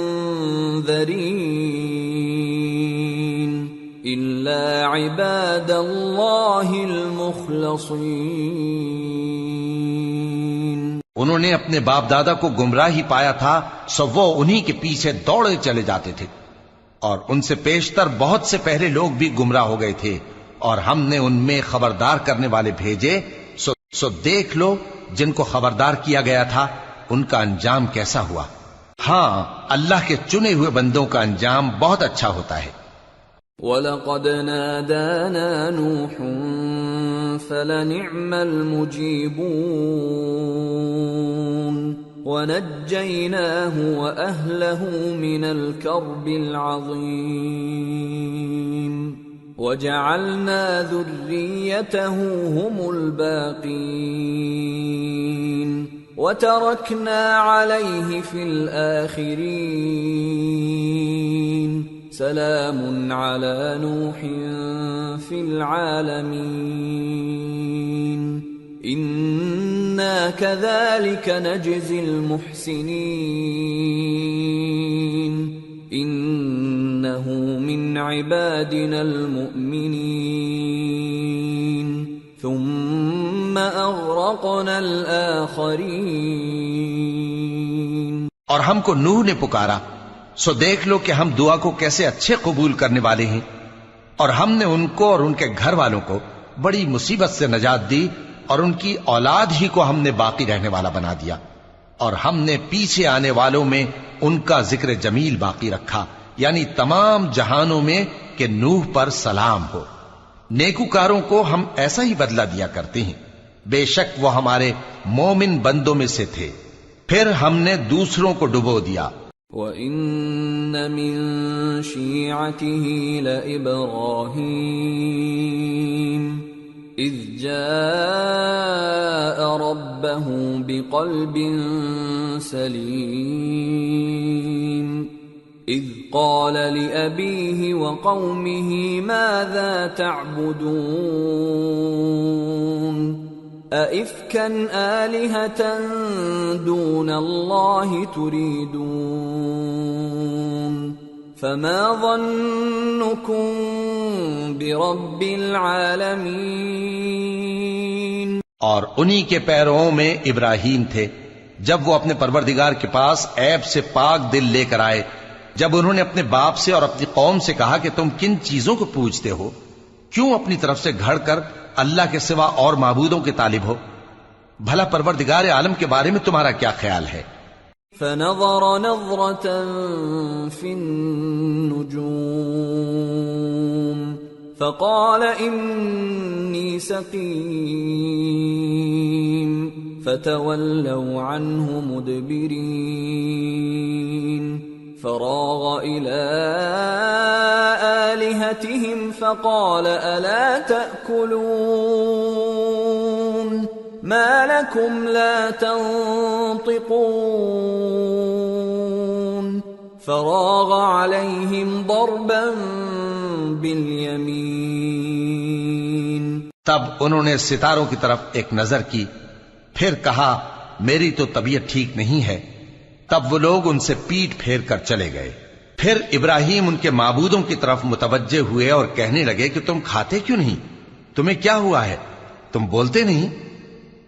إِلَّا عِبَادَ اللَّهِ الْمُخْلَصِينَ۔ انہوں نے اپنے باپ دادا کو گمراہی پایا تھا، سو وہ انہی کے پیچھے دوڑے چلے جاتے تھے، اور ان سے پیشتر بہت سے پہلے لوگ بھی گمراہ ہو گئے تھے، اور ہم نے ان میں خبردار کرنے والے بھیجے، سو دیکھ لو جن کو خبردار کیا گیا تھا ان کا انجام کیسا ہوا۔ ہاں، اللہ کے چنے ہوئے بندوں کا انجام بہت اچھا ہوتا ہے۔ وَلَقَدْ نَادَانَا نُوحٌ فَلَنِعْمَ الْمُجِيبُونَ وَنَجَّيْنَاهُ وَأَهْلَهُ مِنَ الْكَرْبِ الْعَظِيمِ وَجَعَلْنَا ذُرِّيَّتَهُ هُمُ الْبَاقِينَ وَتَرَكْنَا عَلَيْهِ فِي الْآخِرِينَ سلام على نوح في العالمين إنا كذلك نجزي المحسنين إنه من عبادنا المؤمنين ثم أغرقنا الآخرين۔ اور ہم کو نوح نے پکارا، سو دیکھ لو کہ ہم دعا کو کیسے اچھے قبول کرنے والے ہیں، اور ہم نے ان کو اور ان کے گھر والوں کو بڑی مصیبت سے نجات دی، اور ان کی اولاد ہی کو ہم نے باقی رہنے والا بنا دیا، اور ہم نے پیچھے آنے والوں میں ان کا ذکر جمیل باقی رکھا، یعنی تمام جہانوں میں کہ نوح پر سلام ہو۔ نیکوکاروں کو ہم ایسا ہی بدلہ دیا کرتے ہیں، بے شک وہ ہمارے مومن بندوں میں سے تھے۔ پھر ہم نے دوسروں کو ڈبو دیا۔ وَإِنَّ مِن شِيعَتِهِ لَإِبْرَاهِيمَ إِذْ جَاءَ رَبَّهُ بِقَلْبٍ سَلِيمٍ إِذْ قَالَ لِأَبِيهِ وَقَوْمِهِ مَاذَا تَعْبُدُونَ أَئِفْكًا آلِهَةً دُونَ اللَّهِ تُرِيدُونَ فَمَا ظَنُّكُمْ بِرَبِّ الْعَالَمِينَ۔ اور انہی کے پیرووں میں ابراہیم تھے، جب وہ اپنے پروردگار کے پاس عیب سے پاک دل لے کر آئے، جب انہوں نے اپنے باپ سے اور اپنی قوم سے کہا کہ تم کن چیزوں کو پوجتے ہو، کیوں اپنی طرف سے گھڑ کر اللہ کے سوا اور معبودوں کے طالب ہو؟ بھلا پروردگار عالم کے بارے میں تمہارا کیا خیال ہے؟ فنظر نظرة في النجوم فقال إني سقيم فتولوا عنه مدبرين فراغ إلى آلهتهم فقال ألا تأكلون ما لكم لا تنطقون فراغ عليهم ضربا باليمين۔ تب انہوں نے ستاروں کی طرف ایک نظر کی، پھر کہا میری تو طبیعت ٹھیک نہیں ہے۔ تب وہ لوگ ان سے پیٹ پھیر کر چلے گئے۔ پھر ابراہیم ان کے معبودوں کی طرف متوجہ ہوئے اور کہنے لگے کہ تم کھاتے کیوں نہیں؟ تمہیں کیا ہوا ہے؟ تم بولتے نہیں؟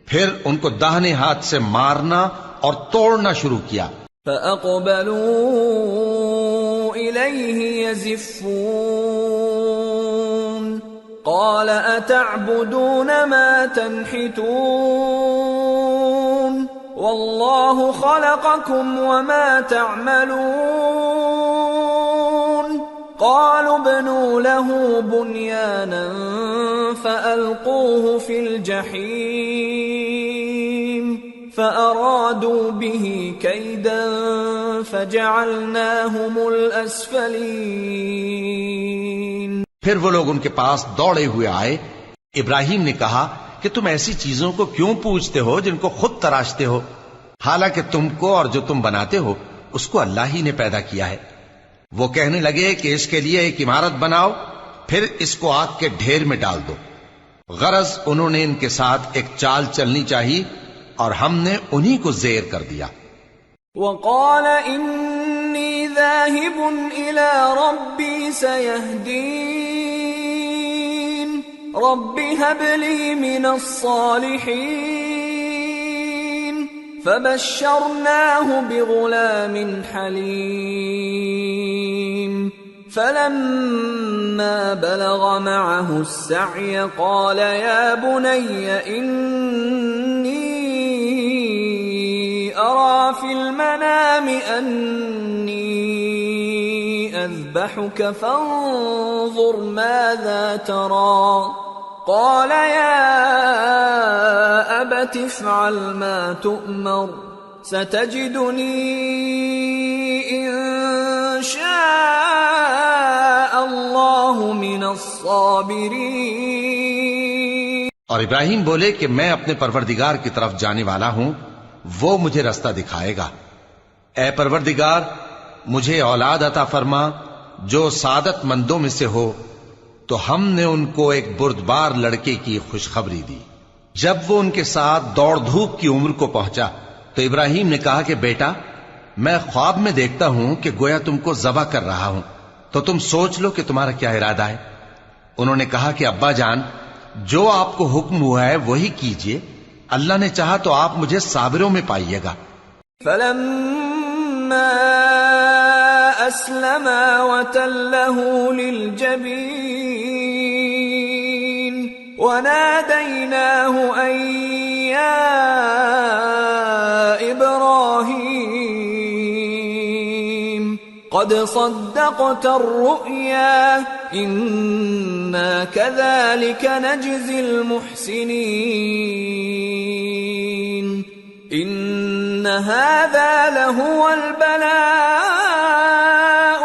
پھر ان کو داہنے ہاتھ سے مارنا اور توڑنا شروع کیا۔ فَأَقْبَلُوا إِلَيْهِ يَزِفُّونَ قال أتعبدون ما تنحتون والله خلقكم وما تعملون قالوا ابنوا له بنيانا فألقوه في الجحيم فأرادوا به كيدا فجعلناهم الأسفلين۔ پھر وہ لوگ ان کے پاس دوڑے ہوئے آئے۔ ابراہیم نے کہا کہ تم ایسی چیزوں کو کیوں پوچھتے ہو جن کو خود تراشتے ہو، حالانکہ تم کو اور جو تم بناتے ہو اس کو اللہ ہی نے پیدا کیا ہے۔ وہ کہنے لگے کہ اس کے لیے ایک عمارت بناؤ، پھر اس کو آگ کے ڈھیر میں ڈال دو۔ غرض انہوں نے ان کے ساتھ ایک چال چلنی چاہی اور ہم نے انہی کو زیر کر دیا۔ وقال انی ذاہب الی ربی سیہدین رب هب لی من الصالحین فبشرناہ بغلام حلیم فلما بلغ معه السعي قال يا بني إني أرى في المنام أني أذبحك فانظر ماذا ترى قال يا أبت افعل ما تؤمر ستجدني إن شاء اللہ من الصابرین۔ اور ابراہیم بولے کہ میں اپنے پروردگار کی طرف جانے والا ہوں، وہ مجھے رستہ دکھائے گا۔ اے پروردگار مجھے اولاد عطا فرما جو سعادت مندوں میں سے ہو۔ تو ہم نے ان کو ایک بردبار لڑکے کی خوشخبری دی۔ جب وہ ان کے ساتھ دوڑ دھوپ کی عمر کو پہنچا تو ابراہیم نے کہا کہ بیٹا میں خواب میں دیکھتا ہوں کہ گویا تم کو ذبح کر رہا ہوں، تو تم سوچ لو کہ تمہارا کیا ارادہ ہے۔ انہوں نے کہا کہ ابا جان جو آپ کو حکم ہوا ہے وہی کیجئے، اللہ نے چاہا تو آپ مجھے صابروں میں پائیے گا۔ فلما اسلما وتله للجبين وناديناه ان يا ابراهيم قد صدقت الرؤيا انا كذلك نجزي المحسنين ان هذا لهو البلاء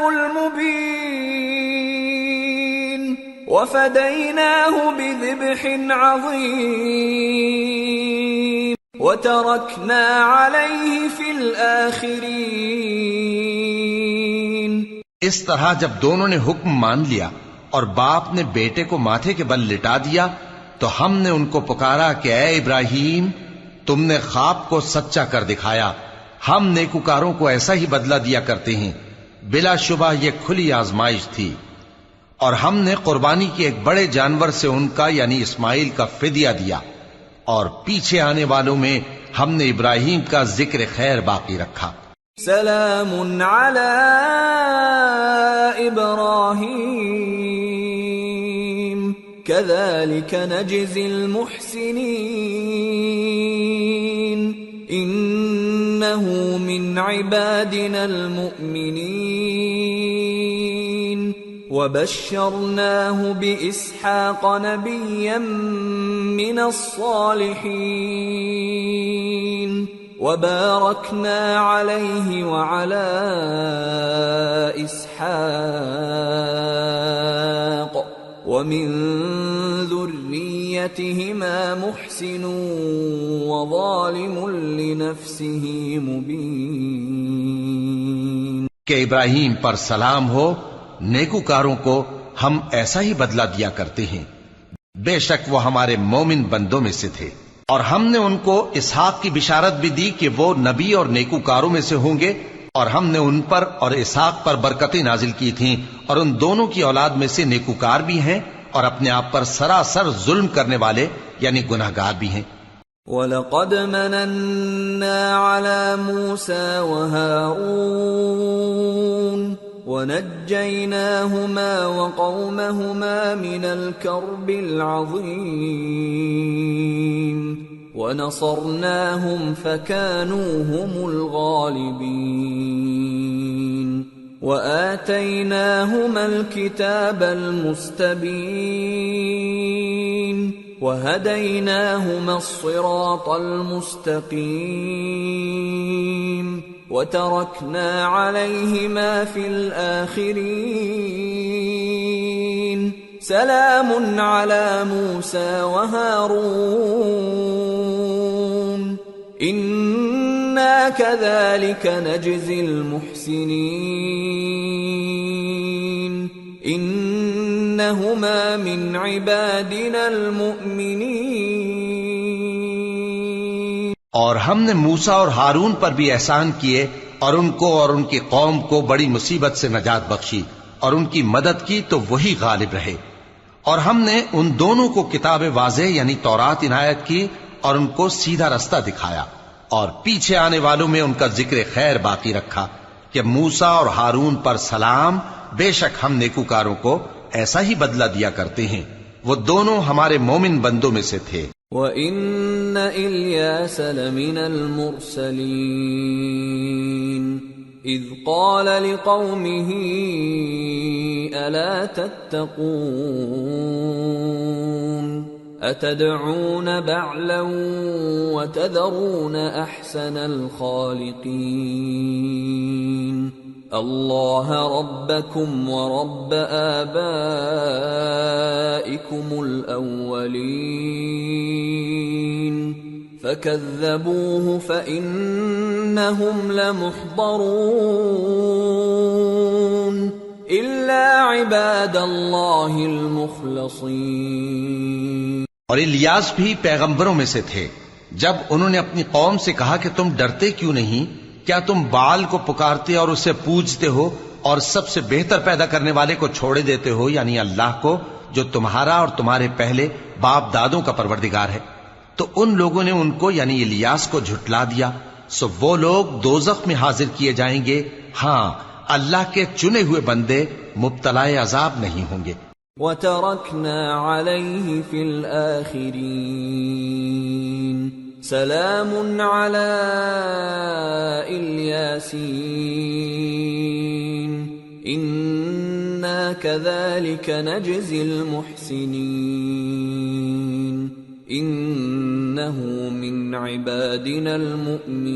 المبين وفديناه بذبح عظيم وتركنا عليه في الآخرين۔ اس طرح جب دونوں نے حکم مان لیا اور باپ نے بیٹے کو ماتھے کے بل لٹا دیا تو ہم نے ان کو پکارا کہ اے ابراہیم تم نے خواب کو سچا کر دکھایا، ہم نیکوکاروں کو ایسا ہی بدلہ دیا کرتے ہیں، بلا شبہ یہ کھلی آزمائش تھی۔ اور ہم نے قربانی کے ایک بڑے جانور سے ان کا یعنی اسماعیل کا فدیہ دیا، اور پیچھے آنے والوں میں ہم نے ابراہیم کا ذکر خیر باقی رکھا۔ سلام علی ابراہیم كذلك نجزي المحسنين انه من عبادنا المؤمنين وبشرناه بإسحاق نبيا من الصالحين وباركنا عليه وعلى إسحاق ومن ذريتهما محسن وظالم لنفسه مبين۔ کہ ابراہیم پر سلام ہو، نیکوکاروں کو ہم ایسا ہی بدلہ دیا کرتے ہیں، بے شک وہ ہمارے مومن بندوں میں سے تھے۔ اور ہم نے ان کو اسحاق کی بشارت بھی دی کہ وہ نبی اور نیکوکاروں میں سے ہوں گے، اور ہم نے ان پر اور اسحاق پر برکتیں نازل کی تھیں، اور ان دونوں کی اولاد میں سے نیکوکار بھی ہیں اور اپنے آپ پر سراسر ظلم کرنے والے یعنی گناہگار بھی ہیں۔ وَلَقَدْ مَنَنَّا عَلَى مُوسَى وَهَارُونَ ونجيناهما وقومهما من الكرب العظيم ونصرناهم فكانوا هم الغالبين وآتيناهما الكتاب المستبين وهديناهما الصراط المستقيم وتركنا عليهما في الآخرين سلام على موسى وهارون إنا كذلك نجزي المحسنين إنهما من عبادنا المؤمنين. اور ہم نے موسیٰ اور ہارون پر بھی احسان کیے اور ان کو اور ان کی قوم کو بڑی مصیبت سے نجات بخشی اور ان کی مدد کی تو وہی غالب رہے. اور ہم نے ان دونوں کو کتاب واضح یعنی تورات عنایت کی اور ان کو سیدھا رستہ دکھایا اور پیچھے آنے والوں میں ان کا ذکر خیر باقی رکھا کہ موسیٰ اور ہارون پر سلام، بے شک ہم نیکوکاروں کو ایسا ہی بدلہ دیا کرتے ہیں، وہ دونوں ہمارے مومن بندوں میں سے تھے. وَإِنَّ إِلْيَاسَ لَمِنَ الْمُرْسَلِينَ إِذْ قَالَ لِقَوْمِهِ أَلَا تَتَّقُونَ أَتَدْعُونَ بَعْلًا وَتَذَرُونَ أَحْسَنَ الْخَالِقِينَ اللَّهَ رَبَّكُمْ وَرَبَّ آبَائِكُمُ الْأَوَّلِينَ فَكَذَّبُوهُ فَإِنَّهُمْ لَمُحْضَرُونَ إِلَّا عِبَادَ اللَّهِ الْمُخْلَصِينَ. اور الیاس بھی پیغمبروں میں سے تھے. جب انہوں نے اپنی قوم سے کہا کہ تم ڈرتے کیوں نہیں؟ کیا تم بال کو پکارتے اور اسے پوجتے ہو اور سب سے بہتر پیدا کرنے والے کو چھوڑے دیتے ہو یعنی اللہ کو جو تمہارا اور تمہارے پہلے باپ دادوں کا پروردگار ہے؟ تو ان لوگوں نے ان کو یعنی الیاس کو جھٹلا دیا، سو وہ لوگ دوزخ میں حاضر کیے جائیں گے. ہاں، اللہ کے چنے ہوئے بندے مبتلا عذاب نہیں ہوں گے. وَتَرَكْنَا عَلَيْهِ فِي الْآخِرِينَ سلام على الياسين إنا كذلك نجزي المحسنين إنه من عبادنا المؤمنين.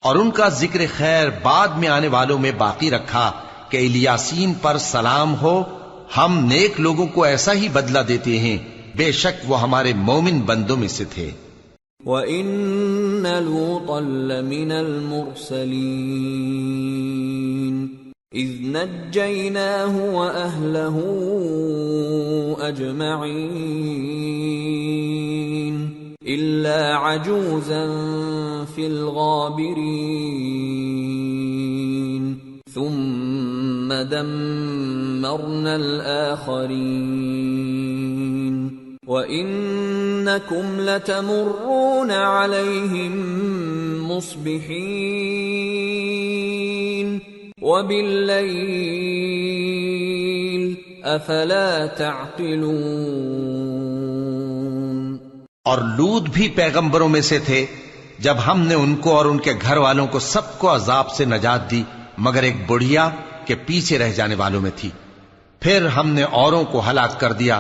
اور ان کا ذکر خیر بعد میں آنے والوں میں باقی رکھا کہ الیاسین پر سلام ہو، ہم نیک لوگوں کو ایسا ہی بدلہ دیتے ہیں، بے شک وہ ہمارے مومن بندوں میں سے تھے. وَإِنَّ لُوطًا لَّمِنَ الْمُرْسَلِينَ إِذْ نَجَّيْنَاهُ وَأَهْلَهُ أَجْمَعِينَ إِلَّا عَجُوزًا فِي الْغَابِرِينَ ثُمَّ دَمَّرْنَا الْآخَرِينَ وَإِنَّكُمْ لَتَمُرُّونَ عَلَيْهِمْ مُصْبِحِينَ وَبِاللَّيْلِ أَفَلَا تَعْقِلُونَ. اور لوط بھی پیغمبروں میں سے تھے. جب ہم نے ان کو اور ان کے گھر والوں کو سب کو عذاب سے نجات دی مگر ایک بڑھیا کہ پیچھے رہ جانے والوں میں تھی. پھر ہم نے اوروں کو ہلاک کر دیا،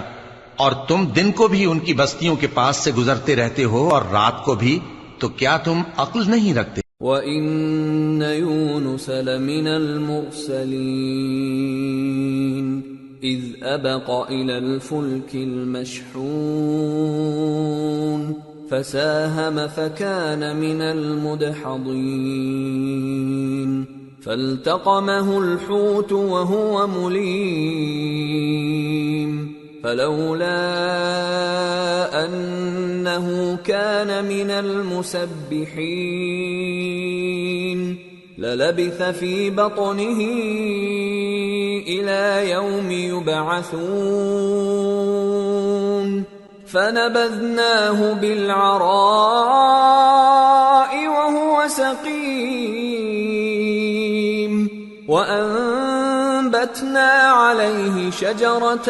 اور تم دن کو بھی ان کی بستیوں کے پاس سے گزرتے رہتے ہو اور رات کو بھی، تو کیا تم عقل نہیں رکھتے؟ وَإِنَّ يُونُسَ لَمِنَ الْمُرْسَلِينَ إِذْ أَبَقَ إِلَى الْفُلْكِ الْمَشْحُونِ فَسَاهَمَ فَكَانَ مِنَ الْمُدْحَضِينَ فَالْتَقَمَهُ الْحُوتُ وَهُوَ مُلِيمٌ فلولا أنه كان من المسبحين للبث في بطنه إلى يوم يبعثون فنبذناه بالعراء وهو سقيم وَأَنبَتْنَا عَلَيْهِ شَجَرَةً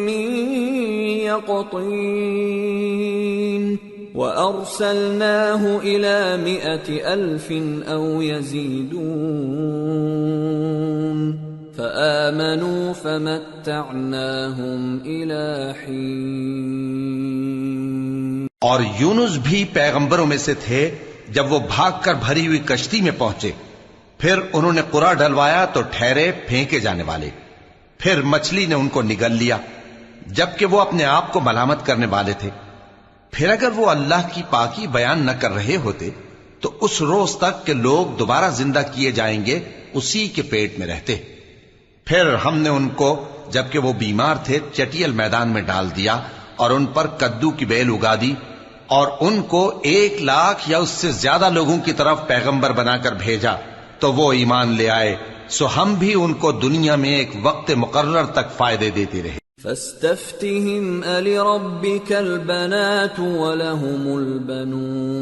مِّن يَقْطِينٍ وَأَرْسَلْنَاهُ إِلَى 100,000 أَوْ يَزِيدُونَ فَآمَنُوا فَمَتَّعْنَاهُمْ إِلَى حِينٍ۔ اور یونس بھی پیغمبروں میں سے تھے جب وہ بھاگ کر بھری ہوئی کشتی میں پہنچے، پھر انہوں نے قرا ڈلوایا تو ٹھہرے پھینکے جانے والے، پھر مچھلی نے ان کو نگل لیا جبکہ وہ اپنے آپ کو ملامت کرنے والے تھے۔ پھر اگر وہ اللہ کی پاکی بیان نہ کر رہے ہوتے تو اس روز تک کہ لوگ دوبارہ زندہ کیے جائیں گے اسی کے پیٹ میں رہتے۔ پھر ہم نے ان کو جبکہ وہ بیمار تھے چٹیل میدان میں ڈال دیا اور ان پر کدو کی بیل اگا دی، اور ان کو 1,00,000 یا اس سے زیادہ لوگوں کی طرف پیغمبر بنا کر بھیجا تو وہ ایمان لے آئے، سو ہم بھی ان کو دنیا میں ایک وقت مقرر تک فائدے دیتے رہے۔ فاستفتهم ألربك البنات ولهم البنون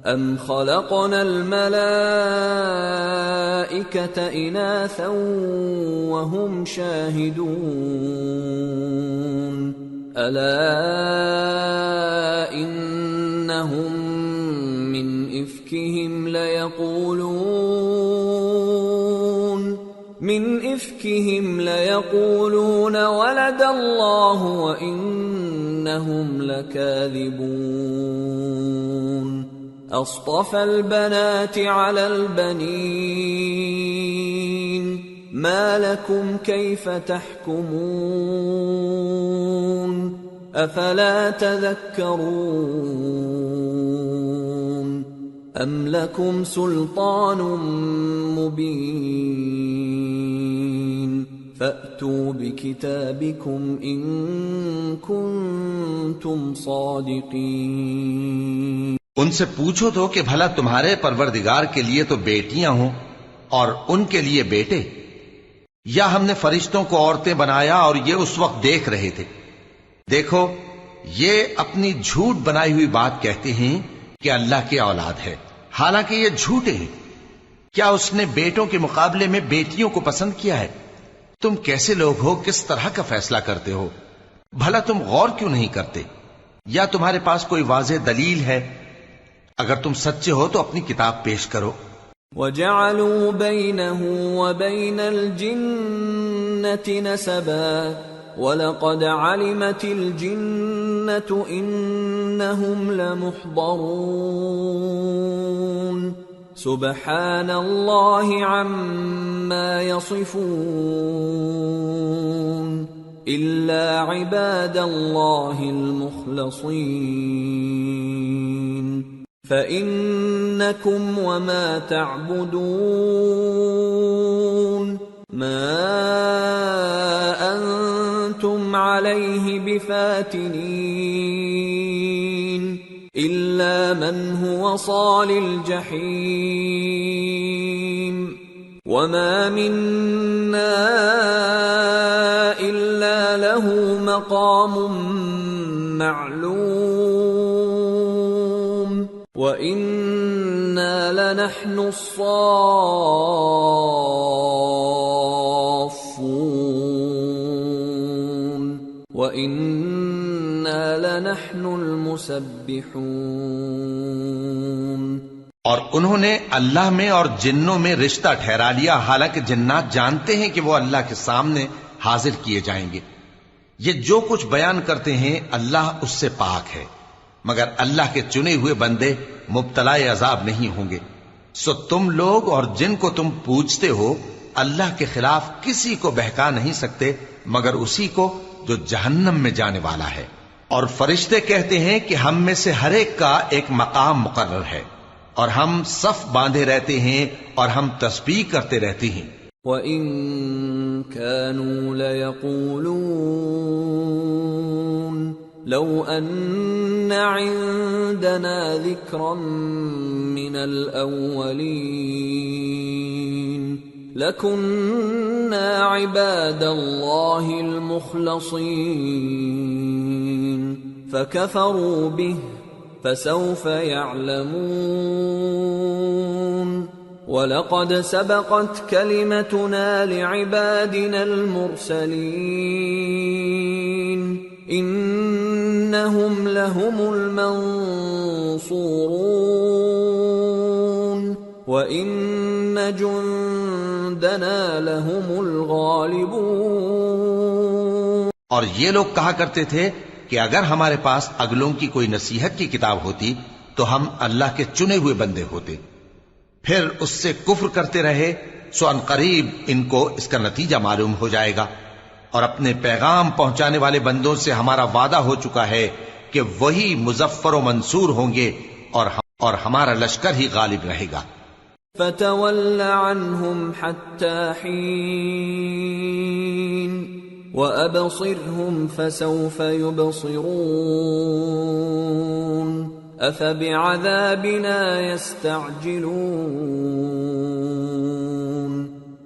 أم خلقنا الملائكة إناثا وهم شاهدون ألا إنهم من إفكهم ليقولون ولد الله وإنهم لكاذبون أصطفى البنات على البنين ما لكم كيف تحكمون أفلا تذكرون أم لكم سلطان مبين فأتوا بكتابكم إن كنتم صادقين۔ ان سے پوچھو تو کہ بھلا تمہارے پروردگار کے لیے تو بیٹیاں ہوں اور ان کے لیے بیٹے، یا ہم نے فرشتوں کو عورتیں بنایا اور یہ اس وقت دیکھ رہے تھے؟ دیکھو یہ اپنی جھوٹ بنائی ہوئی بات کہتے ہیں کہ اللہ کی اولاد ہے، حالانکہ یہ جھوٹے ہیں۔ کیا اس نے بیٹوں کے مقابلے میں بیٹیوں کو پسند کیا ہے؟ تم کیسے لوگ ہو، کس طرح کا فیصلہ کرتے ہو؟ بھلا تم غور کیوں نہیں کرتے؟ یا تمہارے پاس کوئی واضح دلیل ہے؟ اگر تم سچے ہو تو اپنی کتاب پیش کرو۔ وَجَعَلُوا بَيْنَهُ وَبَيْنَ الْجِنَّةِ نَسَبًا وَلَقَدْ عَلِمَتِ الْجِنَّةُ إِنَّهُمْ لَمُحْضَرُونَ سُبْحَانَ اللَّهِ عَمَّا يَصِفُونَ إِلَّا عِبَادَ اللَّهِ الْمُخْلَصِينَ فَإِنَّكُمْ وَمَا تَعْبُدُونَ مَا أَنْتُمْ عَلَيْهِ بِفَاتِنِينَ إِلَّا مَنْ هُوَ صَالِ الْجَحِيمِ وَمَا مِنَّا إِلَّا لَهُ مَقَامٌ مَّعْلُومٌ وَإِنَّا لَنَحْنُ الصَّافُّونَ وَإِنَّا لَنَحْنُ الْمُسَبِّحُونَ۔ اور انہوں نے اللہ میں اور جنوں میں رشتہ ٹھہرا لیا، حالانکہ جنات جانتے ہیں کہ وہ اللہ کے سامنے حاضر کیے جائیں گے۔ یہ جو کچھ بیان کرتے ہیں اللہ اس سے پاک ہے، مگر اللہ کے چنے ہوئے بندے مبتلا عذاب نہیں ہوں گے۔ سو تم لوگ اور جن کو تم پوجتے ہو اللہ کے خلاف کسی کو بہکا نہیں سکتے مگر اسی کو جو جہنم میں جانے والا ہے۔ اور فرشتے کہتے ہیں کہ ہم میں سے ہر ایک کا ایک مقام مقرر ہے، اور ہم صف باندھے رہتے ہیں اور ہم تسبیح کرتے رہتے ہیں۔ وَإِن كَانُوا لَيَقُولُونَ لَوْ أَنَّ عِندَنَا ذِكْرًا مِّنَ الْأَوَّلِينَ لَكُنَّا عِبَادَ اللَّهِ الْمُخْلَصِينَ فَكَفَرُوا بِهِ فَسَوْفَ يَعْلَمُونَ وَلَقَدْ سَبَقَتْ كَلِمَتُنَا لِعِبَادِنَا الْمُرْسَلِينَ إِنَّهُمْ لَهُمُ الْمَنصُورُونَ وَإِنَّ جُندَنَا لَهُمُ الْغَالِبُونَ۔ اور یہ لوگ کہا کرتے تھے کہ اگر ہمارے پاس اگلوں کی کوئی نصیحت کی کتاب ہوتی تو ہم اللہ کے چنے ہوئے بندے ہوتے، پھر اس سے کفر کرتے رہے، سو ان قریب ان کو اس کا نتیجہ معلوم ہو جائے گا۔ اور اپنے پیغام پہنچانے والے بندوں سے ہمارا وعدہ ہو چکا ہے کہ وہی مظفر و منصور ہوں گے اور ہمارا لشکر ہی غالب رہے گا۔ فَتَوَلَّ عَنْهُمْ حَتَّى حِينٍ وَأَبْصِرْهُمْ فَسَوْفَ يُبْصِرُونَ أَفَبِعَذَابِنَا يَسْتَعْجِلُونَ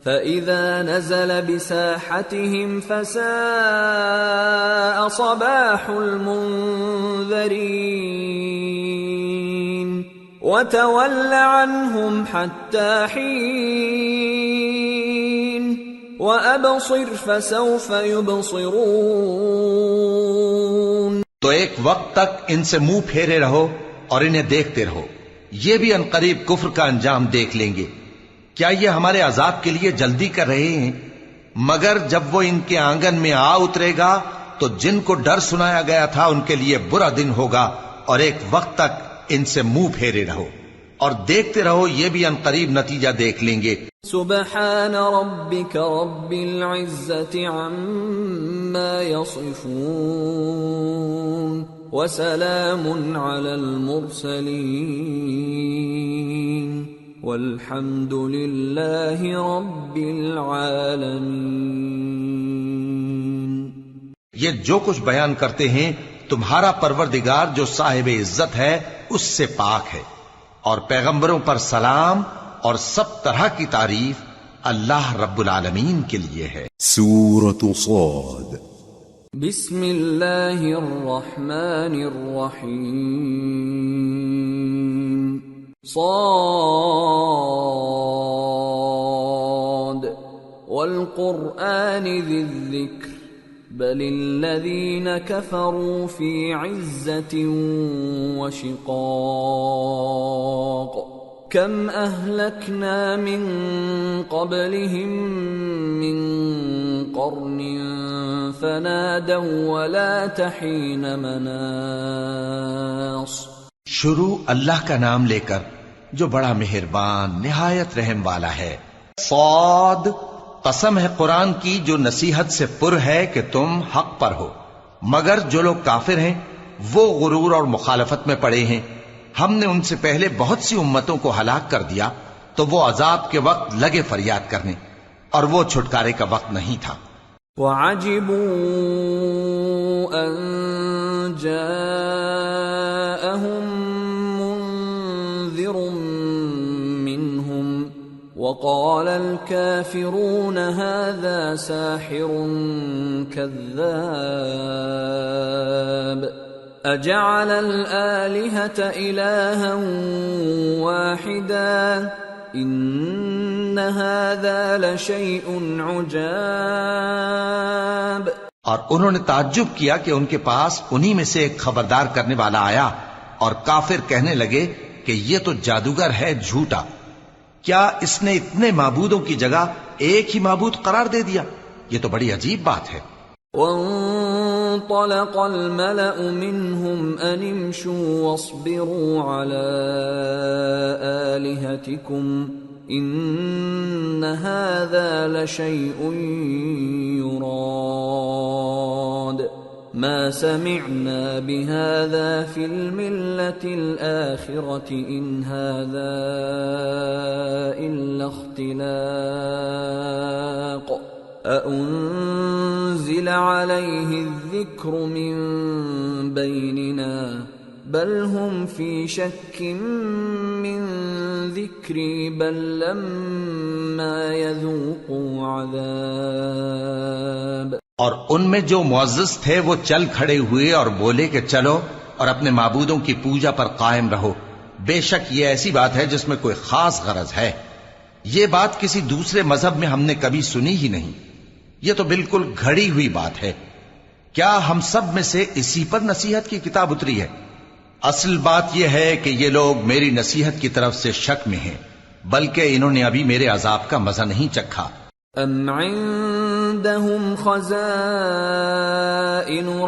فَإِذَا نَزَلَ بِسَاحَتِهِمْ فَسَاءَ صَبَاحُ الْمُنذَرِينَ وَتَوَلَّ عَنْهُمْ حَتَّى حِينٍ وَأَبْصِرْ فَسَوْفَ يُبْصِرُونَ۔ تو ایک وقت تک ان سے منہ پھیرے رہو اور انہیں دیکھتے رہو، یہ بھی عنقریب کفر کا انجام دیکھ لیں گے۔ کیا یہ ہمارے عذاب کے لیے جلدی کر رہے ہیں؟ مگر جب وہ ان کے آنگن میں آ اترے گا تو جن کو ڈر سنایا گیا تھا ان کے لیے برا دن ہوگا، اور ایک وقت تک ان سے منہ پھیرے رہو اور دیکھتے رہو، یہ بھی عنقریب نتیجہ دیکھ لیں گے۔ سبحان ربك رب العزة عما يصفون وسلام على المرسلين والحمد لله رب العالمين۔ یہ جو کچھ بیان کرتے ہیں تمہارا پروردگار جو صاحب عزت ہے اس سے پاک ہے، اور پیغمبروں پر سلام اور سب طرح کی تعریف اللہ رب العالمین کے لیے ہے۔ سورة صاد۔ بسم اللہ الرحمن الرحیم۔ صاد والقرآن ذی الذکر بل الذین کفروا فی عزة وشقاق کم اہلکنا من قبلہم من قرن فنادوا ولا تحین مناص۔ شروع اللہ کا نام لے کر جو بڑا مہربان نہایت رحم والا ہے۔ صاد، قسم ہے قرآن کی جو نصیحت سے پر ہے کہ تم حق پر ہو، مگر جو لوگ کافر ہیں وہ غرور اور مخالفت میں پڑے ہیں۔ ہم نے ان سے پہلے بہت سی امتوں کو ہلاک کر دیا تو وہ عذاب کے وقت لگے فریاد کرنے، اور وہ چھٹکارے کا وقت نہیں تھا۔ وَعَجِبُوا أَن جَاءَهُم مُّنذِرٌ مِّنْهُمْ وَقَالَ الْكَافِرُونَ هَذَا سَاحِرٌ كَذَّابٌ أَجَعَلَ الْآلِهَةَ إِلَٰهًا وَاحِدًا إِنَّ هَٰذَا لَشَيْءٌ عُجَابٌ۔ اور انہوں نے تعجب کیا کہ ان کے پاس انہی میں سے ایک خبردار کرنے والا آیا، اور کافر کہنے لگے کہ یہ تو جادوگر ہے جھوٹا، کیا اس نے اتنے معبودوں کی جگہ ایک ہی معبود قرار دے دیا؟ یہ تو بڑی عجیب بات ہے۔ وانطلق الملأ منهم أن امشوا واصبروا على آلهتكم إن هذا لشيء يراد ما سمعنا بهذا في الملة الآخرة إن هذا إلا اختلاق أأنزل عليه الذكر من بيننا بل هم في شك من ذكري بل لما يذوقوا عذاب۔ اور ان میں جو معزز تھے وہ چل کھڑے ہوئے اور بولے کہ چلو اور اپنے معبودوں کی پوجا پر قائم رہو، بے شک یہ ایسی بات ہے جس میں کوئی خاص غرض ہے۔ یہ بات کسی دوسرے مذہب میں ہم نے کبھی سنی ہی نہیں. یہ تو بالکل گھڑی ہوئی بات ہے. کیا ہم سب میں سے اسی پر نصیحت کی کتاب اتری ہے؟ اصل بات یہ ہے کہ یہ لوگ میری نصیحت کی طرف سے شک میں ہیں، بلکہ انہوں نے ابھی میرے عذاب کا مزہ نہیں چکھا. ام عندهم خزائن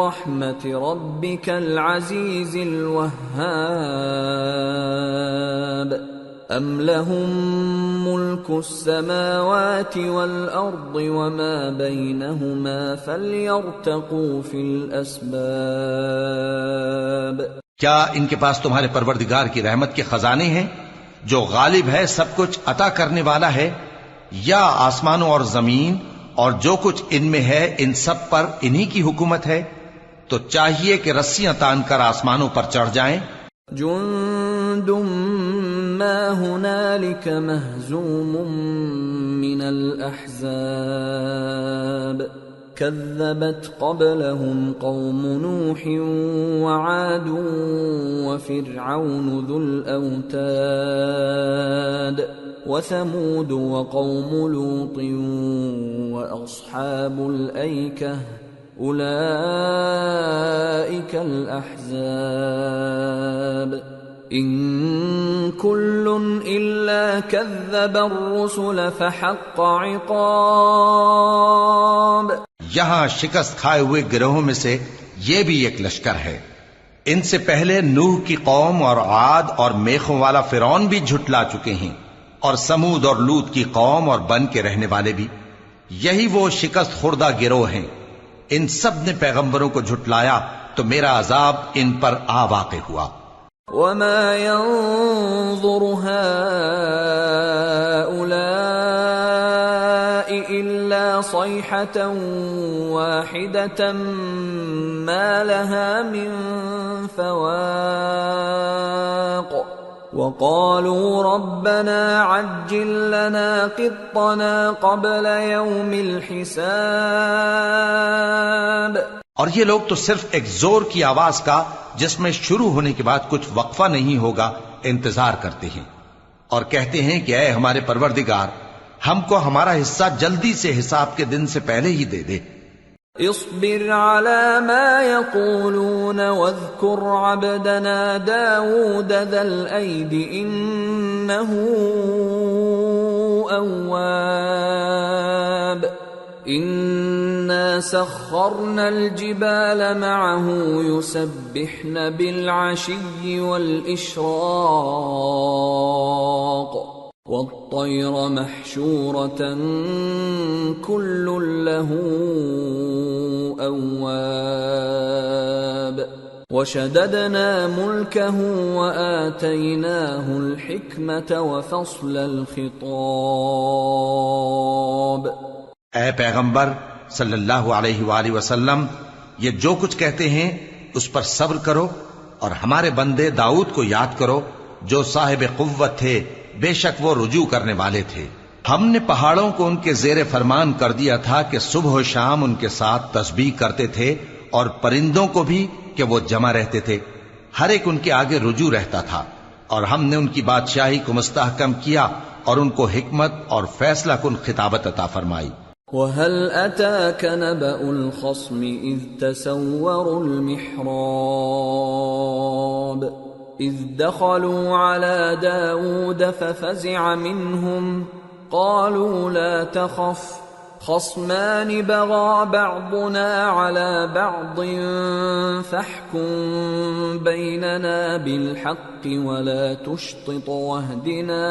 رحمت ربك العزیز الوهاب ام لهم ملك السماوات والارض وما بينهما فليرتقوا في الاسباب. کیا ان کے پاس تمہارے پروردگار کی رحمت کے خزانے ہیں جو غالب ہے، سب کچھ عطا کرنے والا ہے، یا آسمانوں اور زمین اور جو کچھ ان میں ہے ان سب پر انہی کی حکومت ہے؟ تو چاہیے کہ رسیاں تان کر آسمانوں پر چڑھ جائیں. جند ما هنالك مهزوم من الأحزاب كذبت قبلهم قوم نوح وعاد وفرعون ذو الأوتاد وثمود وقوم لوط وأصحاب الأيكة أولئك الأحزاب إن كل إلا كذب الرسل فحق عقاب. یہاں شکست کھائے ہوئے گروہوں میں سے یہ بھی ایک لشکر ہے. ان سے پہلے نوح کی قوم اور عاد اور میخوں والا فرعون بھی جھٹلا چکے ہیں، اور سمود اور لوط کی قوم اور بن کے رہنے والے بھی. یہی وہ شکست خوردہ گروہ ہیں. ان سب نے پیغمبروں کو جھٹلایا تو میرا عذاب ان پر آ واقع ہوا. وما ينظر هؤلاء إلا صيحة واحدة ما لها من فواق وقالوا ربنا عجل لنا قطنا قبل يوم الحساب. اور یہ لوگ تو صرف ایک زور کی آواز کا جس میں شروع ہونے کے بعد کچھ وقفہ نہیں ہوگا انتظار کرتے ہیں، اور کہتے ہیں کہ اے ہمارے پروردگار، ہم کو ہمارا حصہ جلدی سے حساب کے دن سے پہلے ہی دے دے. اصبر على ما يقولون واذكر عبدنا داود ذا الأيد إنه أواب. إنا سخرنا الجبال معه يسبحن بالعشي والإشراق والطير محشورة كل له أواب. وشددنا ملكه وآتيناه الحكمة وفصل الخطاب. اے پیغمبر صلی اللہ علیہ وآلہ وسلم، یہ جو کچھ کہتے ہیں اس پر صبر کرو، اور ہمارے بندے داؤد کو یاد کرو جو صاحب قوت تھے، بے شک وہ رجوع کرنے والے تھے. ہم نے پہاڑوں کو ان کے زیر فرمان کر دیا تھا کہ صبح و شام ان کے ساتھ تسبیح کرتے تھے، اور پرندوں کو بھی کہ وہ جمع رہتے تھے، ہر ایک ان کے آگے رجوع رہتا تھا. اور ہم نے ان کی بادشاہی کو مستحکم کیا اور ان کو حکمت اور فیصلہ کن خطابت عطا فرمائی. وَهَلْ أَتَاكَ نَبَأُ الْخَصْمِ إِذْ تَسَوَّرُوا الْمِحْرَابَ إِذْ دَخَلُوا عَلَى دَاوُودَ فَفَزِعَ مِنْهُمْ قَالُوا لَا تَخَفْ خَصْمَانِ بَغَى بَعْضُنَا عَلَى بَعْضٍ فَاحْكُم بَيْنَنَا بِالْحَقِّ وَلَا تُشْطِطْ وَاهْدِنَا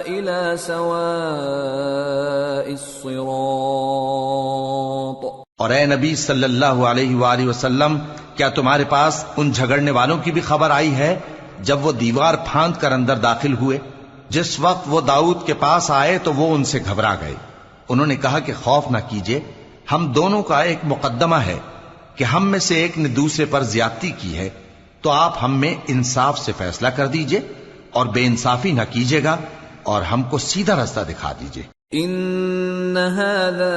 إِلَى سَوَاءِ الصِّرَاطِ. اور اے نبی صلی اللہ علیہ وآلہ وسلم، کیا تمہارے پاس ان جھگڑنے والوں کی بھی خبر آئی ہے جب وہ دیوار پھاند کر اندر داخل ہوئے؟ جس وقت وہ داؤد کے پاس آئے تو وہ ان سے گھبرا گئے. انہوں نے کہا کہ خوف نہ کیجیے، ہم دونوں کا ایک مقدمہ ہے کہ ہم میں سے ایک نے دوسرے پر زیادتی کی ہے، تو آپ ہم میں انصاف سے فیصلہ کر دیجئے اور بے انصافی نہ کیجیے گا، اور ہم کو سیدھا راستہ دکھا دیجئے. ان هذا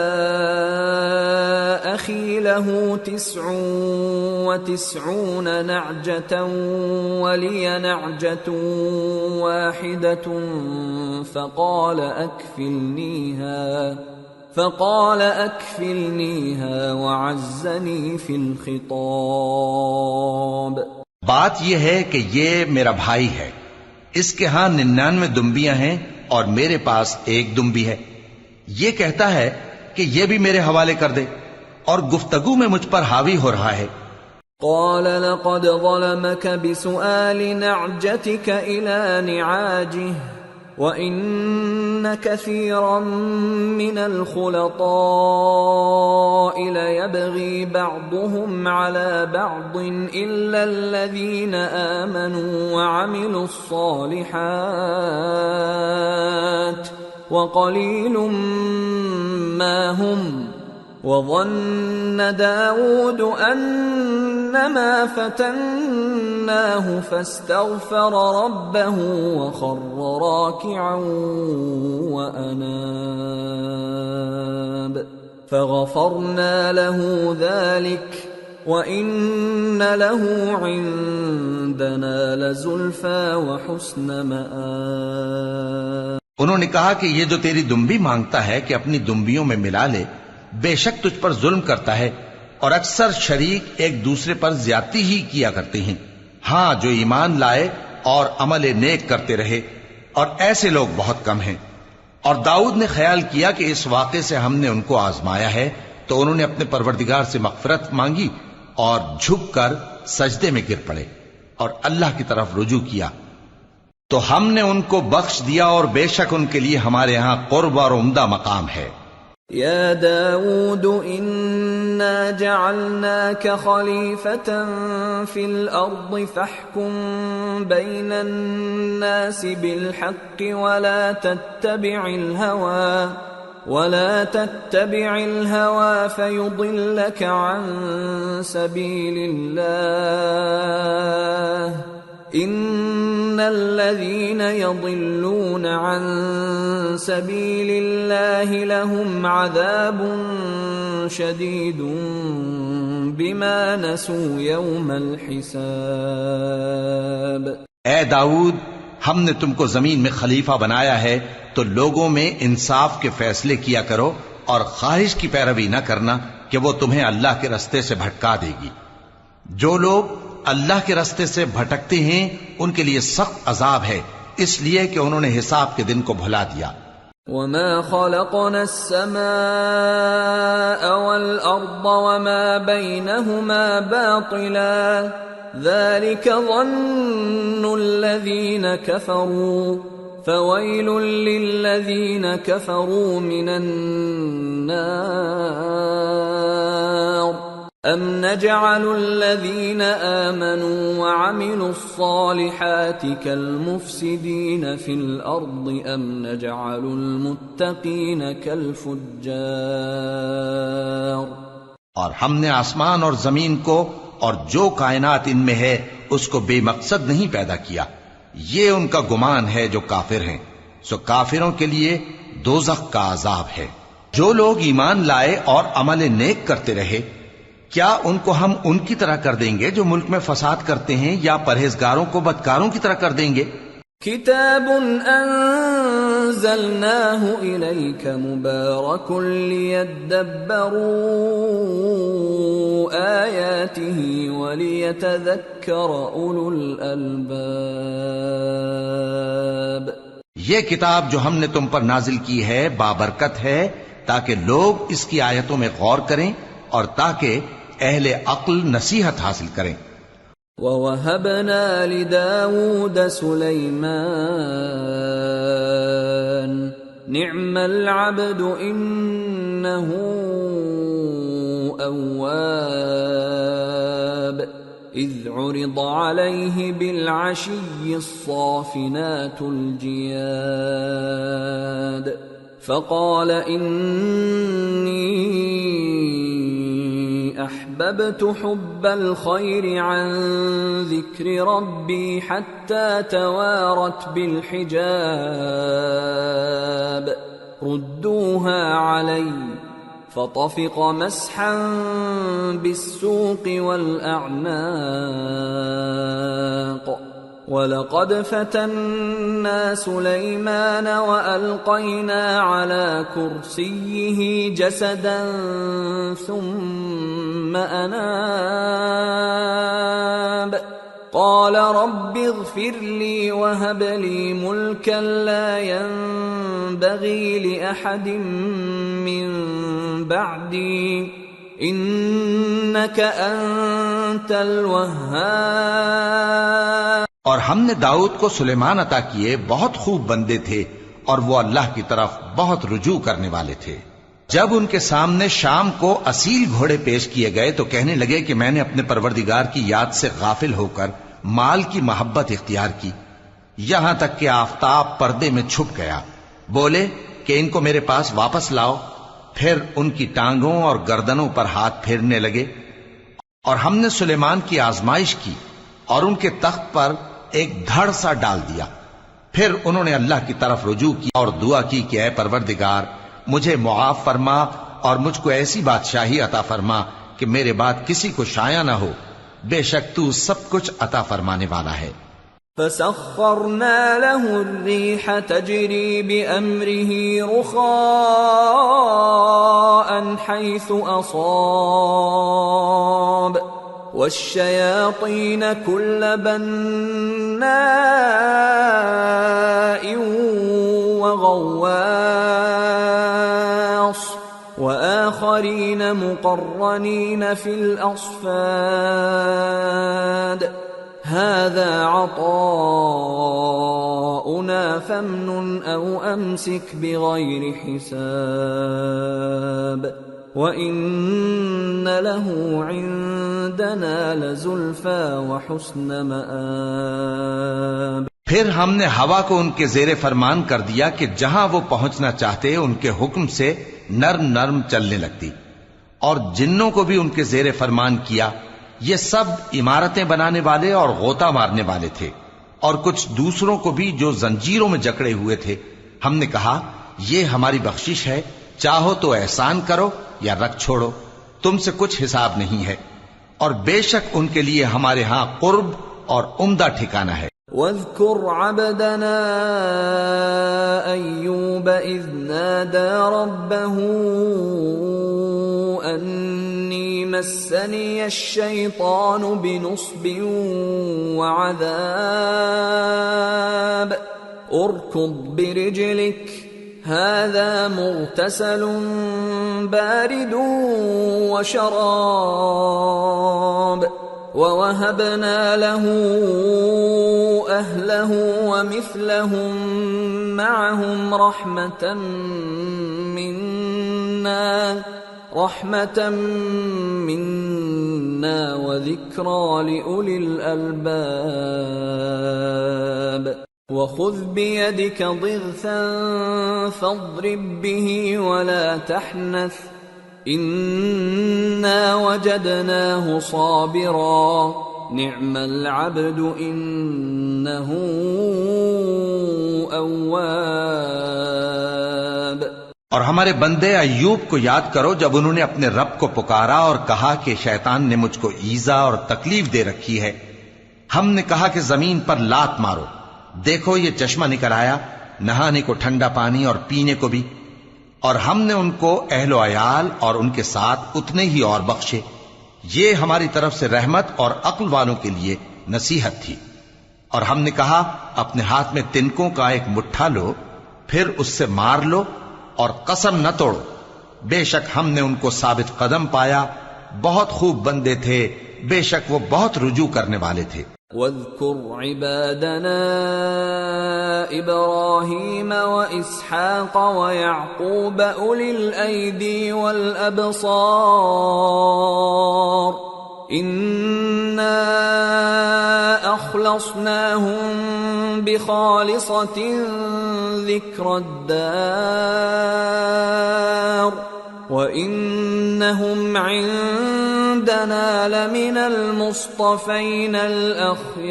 أخي له 99 نعجة ولي نعجة واحدة فقال أكفلنيها وعزني في الخطاب. بات یہ ہے کہ یہ میرا بھائی ہے، اس کے ہاں 99 دمبیاں ہیں اور میرے پاس ایک دمبی ہے. یہ کہتا ہے کہ یہ بھی میرے حوالے کر دے، اور گفتگو میں مجھ پر حاوی ہو رہا ہے. قال لقد ظلمك بسؤال نعجتك إلى نعاجه وَإِنَّ كَثِيرًا مِّنَ الْخُلَطَاءِ لَيَبْغِي بَعْضُهُمْ عَلَى بَعْضٍ إِلَّا الَّذِينَ آمَنُوا وَعَمِلُوا الصَّالِحَاتِ وَقَلِيلٌ مَّا هُمْ. وَظَنَّ دَاوُودُ أَنَّمَا فَتَنَّاهُ فَاسْتَغْفَرَ رَبَّهُ وَخَرَّ رَاكِعًا وَأَنَابَ فَغَفَرْنَا لَهُ ذَلِكَ وَإِنَّ لَهُ عِندَنَا لَزُلْفَىٰ وَحُسْنَ مَآبٍ. انہوں نے کہا کہ یہ جو تیری دمبی مانگتا ہے کہ اپنی دمبیوں میں ملا لے، بے شک تجھ پر ظلم کرتا ہے، اور اکثر شریک ایک دوسرے پر زیادتی ہی کیا کرتے ہیں. ہاں، جو ایمان لائے اور عمل نیک کرتے رہے، اور ایسے لوگ بہت کم ہیں. اور داؤد نے خیال کیا کہ اس واقعے سے ہم نے ان کو آزمایا ہے، تو انہوں نے اپنے پروردگار سے مغفرت مانگی اور جھک کر سجدے میں گر پڑے اور اللہ کی طرف رجوع کیا، تو ہم نے ان کو بخش دیا، اور بے شک ان کے لیے ہمارے ہاں قرب اور عمدہ مقام ہے. يا داود إنا جعلناك خليفة في الأرض فاحكم بين الناس بالحق ولا تتبع الهوى فيضلك عن سبيل الله إن الذين يضلون عن سبيل الله لهم عذاب شديد بما نسوا يوم الحساب. اے داؤد، ہم نے تم کو زمین میں خلیفہ بنایا ہے، تو لوگوں میں انصاف کے فیصلے کیا کرو، اور خواہش کی پیروی نہ کرنا کہ وہ تمہیں اللہ کے رستے سے بھٹکا دے گی. جو لوگ اللہ کے رستے سے بھٹکتے ہیں ان کے لیے سخت عذاب ہے، اس لیے کہ انہوں نے حساب کے دن کو بھلا دیا. وَمَا خَلَقْنَا السَّمَاءَ وَالْأَرْضَ وَمَا بَيْنَهُمَا بَاطِلًا ذَلِكَ ظَنُّ الَّذِينَ كَفَرُوا فَوَيْلٌ لِّلَّذِينَ كَفَرُوا مِنَ النَّارِ. أَمْ نَجْعَلُ الَّذِينَ آمَنُوا وَعَمِلُوا الصَّالِحَاتِ كَالْمُفْسِدِينَ فِي الْأَرْضِ أَمْ نَجْعَلُ الْمُتَّقِينَ كَالْفُجَّارِ. اور ہم نے آسمان اور زمین کو اور جو کائنات ان میں ہے اس کو بے مقصد نہیں پیدا کیا. یہ ان کا گمان ہے جو کافر ہیں، سو کافروں کے لیے دوزخ کا عذاب ہے. جو لوگ ایمان لائے اور عمل نیک کرتے رہے، کیا ان کو ہم ان کی طرح کر دیں گے جو ملک میں فساد کرتے ہیں، یا پرہیزگاروں کو بدکاروں کی طرح کر دیں گے؟ کتاب انزلناه الیک مبارک لیدبروا آیاته ولیتذکر اولو الالباب. یہ کتاب جو ہم نے تم پر نازل کی ہے بابرکت ہے، تاکہ لوگ اس کی آیتوں میں غور کریں اور تاکہ اہل عقل نصیحت حاصل کریں. وَوَهَبْنَا لِدَاوُودَ سُلَيْمَانَ نِعْمَ الْعَبْدُ إِنَّهُ أَوَّابٌ إِذْ عُرِضَ عَلَيْهِ بِالْعَشِيِّ الصَّافِنَاتُ الْجِيَادُ فَقَالَ إِنِّي أحببت حب الخير عن ذكر ربي حتى توارت بالحجاب ردوها علي فطفق مسحا بالسوق والأعناق وَلَقَدْ فَتَنَّا سُلَيْمَانَ وَأَلْقَيْنَا عَلَى كُرْسِيِّهِ جَسَدًا ثُمَّ أَنَابَ قَالَ رَبِّ اغْفِرْ لِي وَهَبْ لِي مُلْكًا لَا يَنبَغِي لِأَحَدٍ مِّن بَعْدِي إِنَّكَ أَنتَ الْوَهَّابُ۔ اور ہم نے داؤد کو سلیمان عطا کیے، بہت خوب بندے تھے اور وہ اللہ کی طرف بہت رجوع کرنے والے تھے۔ جب ان کے سامنے شام کو اصیل گھوڑے پیش کیے گئے تو کہنے لگے کہ میں نے اپنے پروردگار کی یاد سے غافل ہو کر مال کی محبت اختیار کی، یہاں تک کہ آفتاب پردے میں چھپ گیا۔ بولے کہ ان کو میرے پاس واپس لاؤ، پھر ان کی ٹانگوں اور گردنوں پر ہاتھ پھیرنے لگے۔ اور ہم نے سلیمان کی آزمائش کی اور ان کے تخت پر ایک دھڑ سا ڈال دیا۔ پھر انہوں نے اللہ کی طرف رجوع کی اور دعا کی کہ اے پروردگار مجھے معاف فرما اور مجھ کو ایسی بادشاہی عطا فرما کہ میرے بعد کسی کو شایع نہ ہو، بے شک تو سب کچھ عطا فرمانے والا ہے۔ فسخرنا له الريح تجري بأمره رخاء حيث أصاب والشياطين كل بناء وغواص وآخرين مقرنين في الأصفاد هذا عطاؤنا فامنن أو أمسك بغير حساب وَإِنَّ لَهُ عِندَنَا لَزُلْفَىٰ وَحُسْنَ مَآبٍ۔ پھر ہم نے ہوا کو ان کے زیر فرمان کر دیا کہ جہاں وہ پہنچنا چاہتے ان کے حکم سے نرم نرم چلنے لگتی، اور جنوں کو بھی ان کے زیر فرمان کیا۔ یہ سب عمارتیں بنانے والے اور غوطہ مارنے والے تھے، اور کچھ دوسروں کو بھی جو زنجیروں میں جکڑے ہوئے تھے۔ ہم نے کہا یہ ہماری بخشش ہے، چاہو تو احسان کرو یا رکھ چھوڑو، تم سے کچھ حساب نہیں ہے، اور بے شک ان کے لیے ہمارے ہاں قرب اور عمدہ ٹھکانہ ہے۔ وَاذْكُرْ عَبْدَنَا أَيُّوبَ إِذْ نَادَى رَبَّهُ أَنِّي مَسَّنِيَ الشَّيْطَانُ بِنُصْبٍ وَعَذَابٍ ارْكُضْ بِرِجْلِكَ هذا مغتسل بارد وشراب ووهبنا له أهله ومثلهم معهم رحمة منا وذكرى لأولي الألباب وَخُذْ بِيَدِكَ ضِغْثًا فَاضْرِبْ بِهِ وَلَا تَحْنَثْ إِنَّا وَجَدْنَاهُ صَابِرًا نِعْمَ الْعَبْدُ إِنَّهُ أَوَّابٌ۔ اور ہمارے بندے ایوب کو یاد کرو جب انہوں نے اپنے رب کو پکارا اور کہا کہ شیطان نے مجھ کو ایذا اور تکلیف دے رکھی ہے۔ ہم نے کہا کہ زمین پر لات مارو، دیکھو یہ چشمہ نکل آیا، نہانے کو ٹھنڈا پانی اور پینے کو بھی، اور ہم نے ان کو اہل و عیال اور ان کے ساتھ اتنے ہی اور بخشے۔ یہ ہماری طرف سے رحمت اور عقل والوں کے لیے نصیحت تھی۔ اور ہم نے کہا اپنے ہاتھ میں تنکوں کا ایک مٹھا لو، پھر اس سے مار لو اور قسم نہ توڑو، بے شک ہم نے ان کو ثابت قدم پایا، بہت خوب بندے تھے، بے شک وہ بہت رجوع کرنے والے تھے۔ وَاذْكُرْ عِبَادَنَا إِبْرَاهِيمَ وَإِسْحَاقَ وَيَعْقُوبَ أُولِي الْأَيْدِي وَالْأَبْصَارِ إِنَّا أَخْلَصْنَاهُمْ بِخَالِصَةٍ ذِكْرَى الدَّارِ وَإِنَّهُمْ عِندَنَا لَمِنَ الْمُصْطَفَيْنَ الْأَخْيَارِ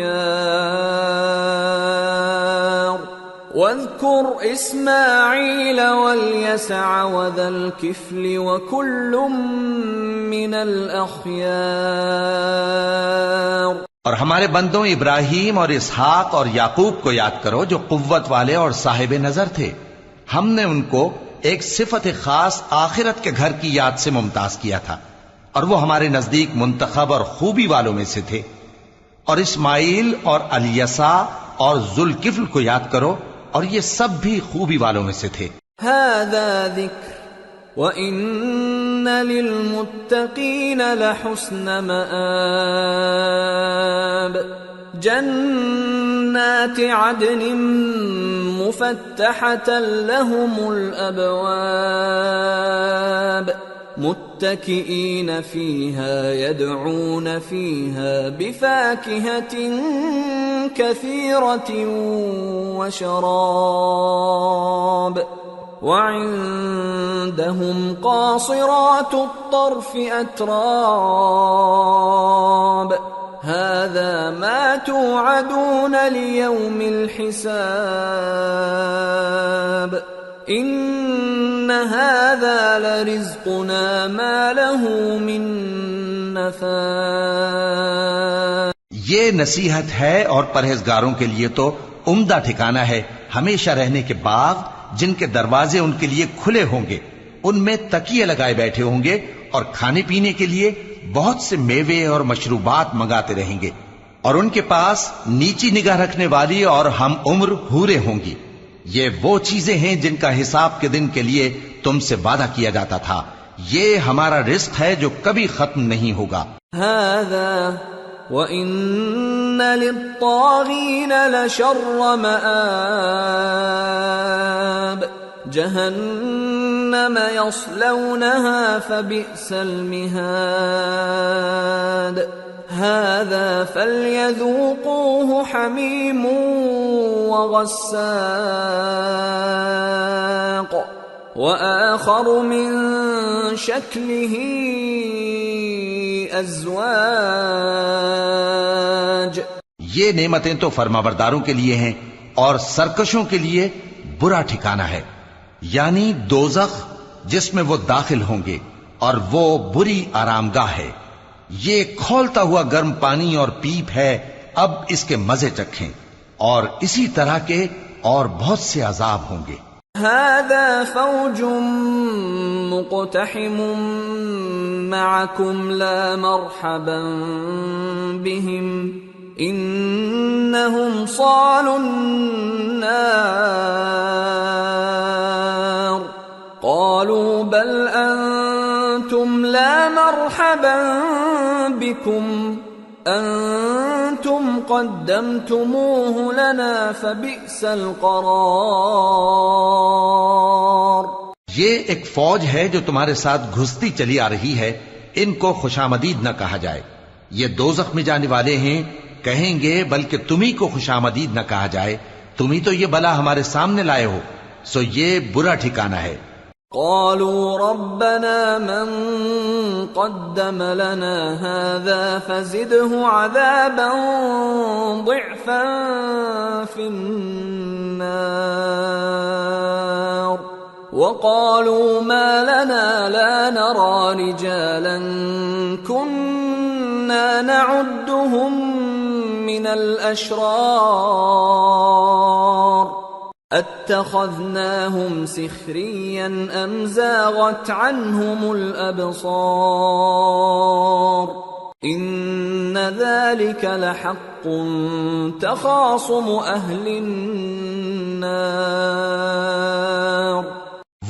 واذكر إسماعيل واليسع وذا الكفل وكل من الأخيار. اور ہمارے بندوں ابراہیم اور اسحاق اور یعقوب کو یاد کرو جو قوت والے اور صاحب نظر تھے. ہم نے ان کو ایک صفت خاص آخرت کے گھر کی یاد سے ممتاز کیا تھا اور وہ ہمارے نزدیک منتخب اور خوبی والوں میں سے تھے. اور اسماعیل اور الیسع اور ذوالکفل کو یاد کرو اور یہ سب بھی خوبی والوں میں سے تھے. هذا ذکر وَإِنَّ لِلْمُتَّقِينَ لَحُسْنَ مَآبٍ. جنات عدن مفتحة لهم الأبواب متكئين فيها يدعون فيها بفاكهة كثيرة وشراب. وعندهم قاصرات الطرف أتراب. هذا ما توعدون ليوم الحساب. إن هذا لرزقنا ما له من نفاد. یہ نصیحت ہے اور پرہیزگاروں کے لیے تو عمدہ ٹھکانہ ہے ہمیشہ رہنے کے باغ جن کے دروازے ان کے لیے کھلے ہوں گے. ان میں تکیے لگائے بیٹھے ہوں گے اور کھانے پینے کے لیے بہت سے میوے اور مشروبات منگاتے رہیں گے. اور ان کے پاس نیچی نگاہ رکھنے والی اور ہم عمر حوریں ہوں گی. یہ وہ چیزیں ہیں جن کا حساب کے دن کے لیے تم سے وعدہ کیا جاتا تھا. یہ ہمارا رزق ہے جو کبھی ختم نہیں ہوگا. هذا وَإِنَّ لِلطَّاغِينَ لَشَرَّ مَآبٍ. جهنم يصلونها فبئس المهاد. هذا فليذوقوه حميم وغساق وآخر من شكله أزواج. یہ نعمتیں تو فرمانبرداروں کے لیے ہیں اور سرکشوں کے لیے برا ٹھکانہ ہے، یعنی دوزخ جس میں وہ داخل ہوں گے اور وہ بری آرامگاہ ہے. یہ کھولتا ہوا گرم پانی اور پیپ ہے، اب اس کے مزے چکھیں. اور اسی طرح کے اور بہت سے عذاب ہوں گے. هذا فوج مقتحم معكم لا مرحبا بهم انهم صالوا النار. قالوا بل انتم لا مرحبا بكم انتم قدمتموه لنا فبئس القرار. یہ ایک فوج ہے جو تمہارے ساتھ گھستی چلی آ رہی ہے، ان کو خوشامدید نہ کہا جائے. یہ دوزخ میں جانے والے ہیں، کہیں گے بلکہ تمہیں کو خوشامدید نہ کہا جائے، تمہیں تو یہ بلا ہمارے سامنے لائے ہو، سو یہ برا ٹھکانہ ہے. قالوا ربنا من قدم لنا هذا فزده عذابا ضعفا في النار. وقالوا ما لنا لا نرى رجالا كنا نعدهم من الأشرار اتخذناهم سخريا ام زاغت عنهم الابصار. ان ذلك لحق تخاصم اهل النار.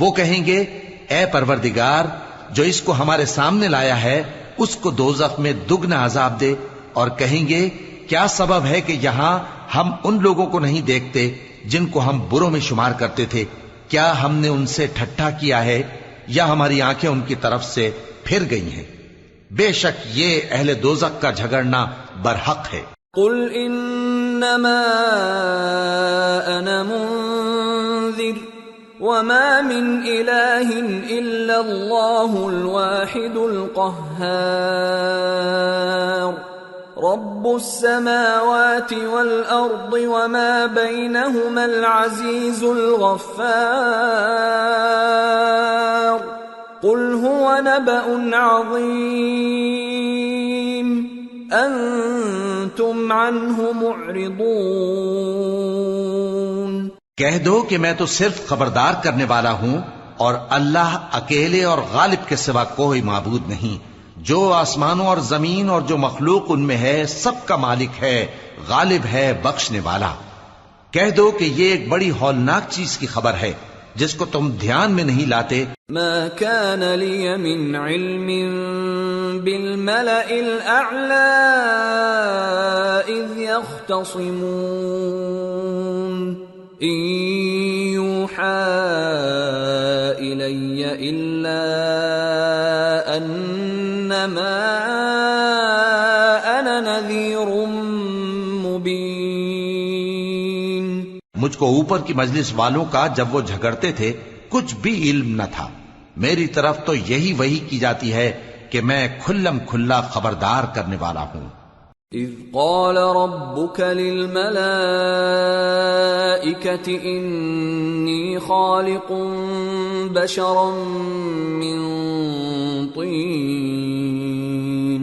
وہ کہیں گے اے پروردگار جو اس کو ہمارے سامنے لایا ہے اس کو دوزخ میں دگنا عذاب دے. اور کہیں گے کیا سبب ہے کہ یہاں ہم ان لوگوں کو نہیں دیکھتے جن کو ہم بروں میں شمار کرتے تھے؟ کیا ہم نے ان سے ٹھٹھا کیا ہے یا ہماری آنکھیں ان کی طرف سے پھر گئی ہیں؟ بے شک یہ اہل دوزخ کا جھگڑنا برحق ہے. قل انما انا منذر وما من الہ الا اللہ الواحد القہار. رب السماوات والأرض وما بينهما العزيز الغفار قل هو نبأ عظيم أنتم عنه معرضون۔ کہہ دو کہ میں تو صرف خبردار کرنے والا ہوں، اور اللہ اکیلے اور غالب کے سوا کوئی معبود نہیں۔ جو آسمانوں اور زمین اور جو مخلوق ان میں ہے سب کا مالک ہے، غالب ہے، بخشنے والا۔ کہہ دو کہ یہ ایک بڑی ہولناک چیز کی خبر ہے جس کو تم دھیان میں نہیں لاتے۔ ما كان لي من علم بالملأ الأعلى إذ يختصمون إن يوحى إلي إلا أنما أنا نذير مبين۔ مجھ کو اوپر کی مجلس والوں کا جب وہ جھگڑتے تھے کچھ بھی علم نہ تھا، میری طرف تو یہی وحی کی جاتی ہے کہ میں کھلم کھلا خبردار کرنے والا ہوں۔ اذ قال ربك للملائكة انی خالق بشرا من طین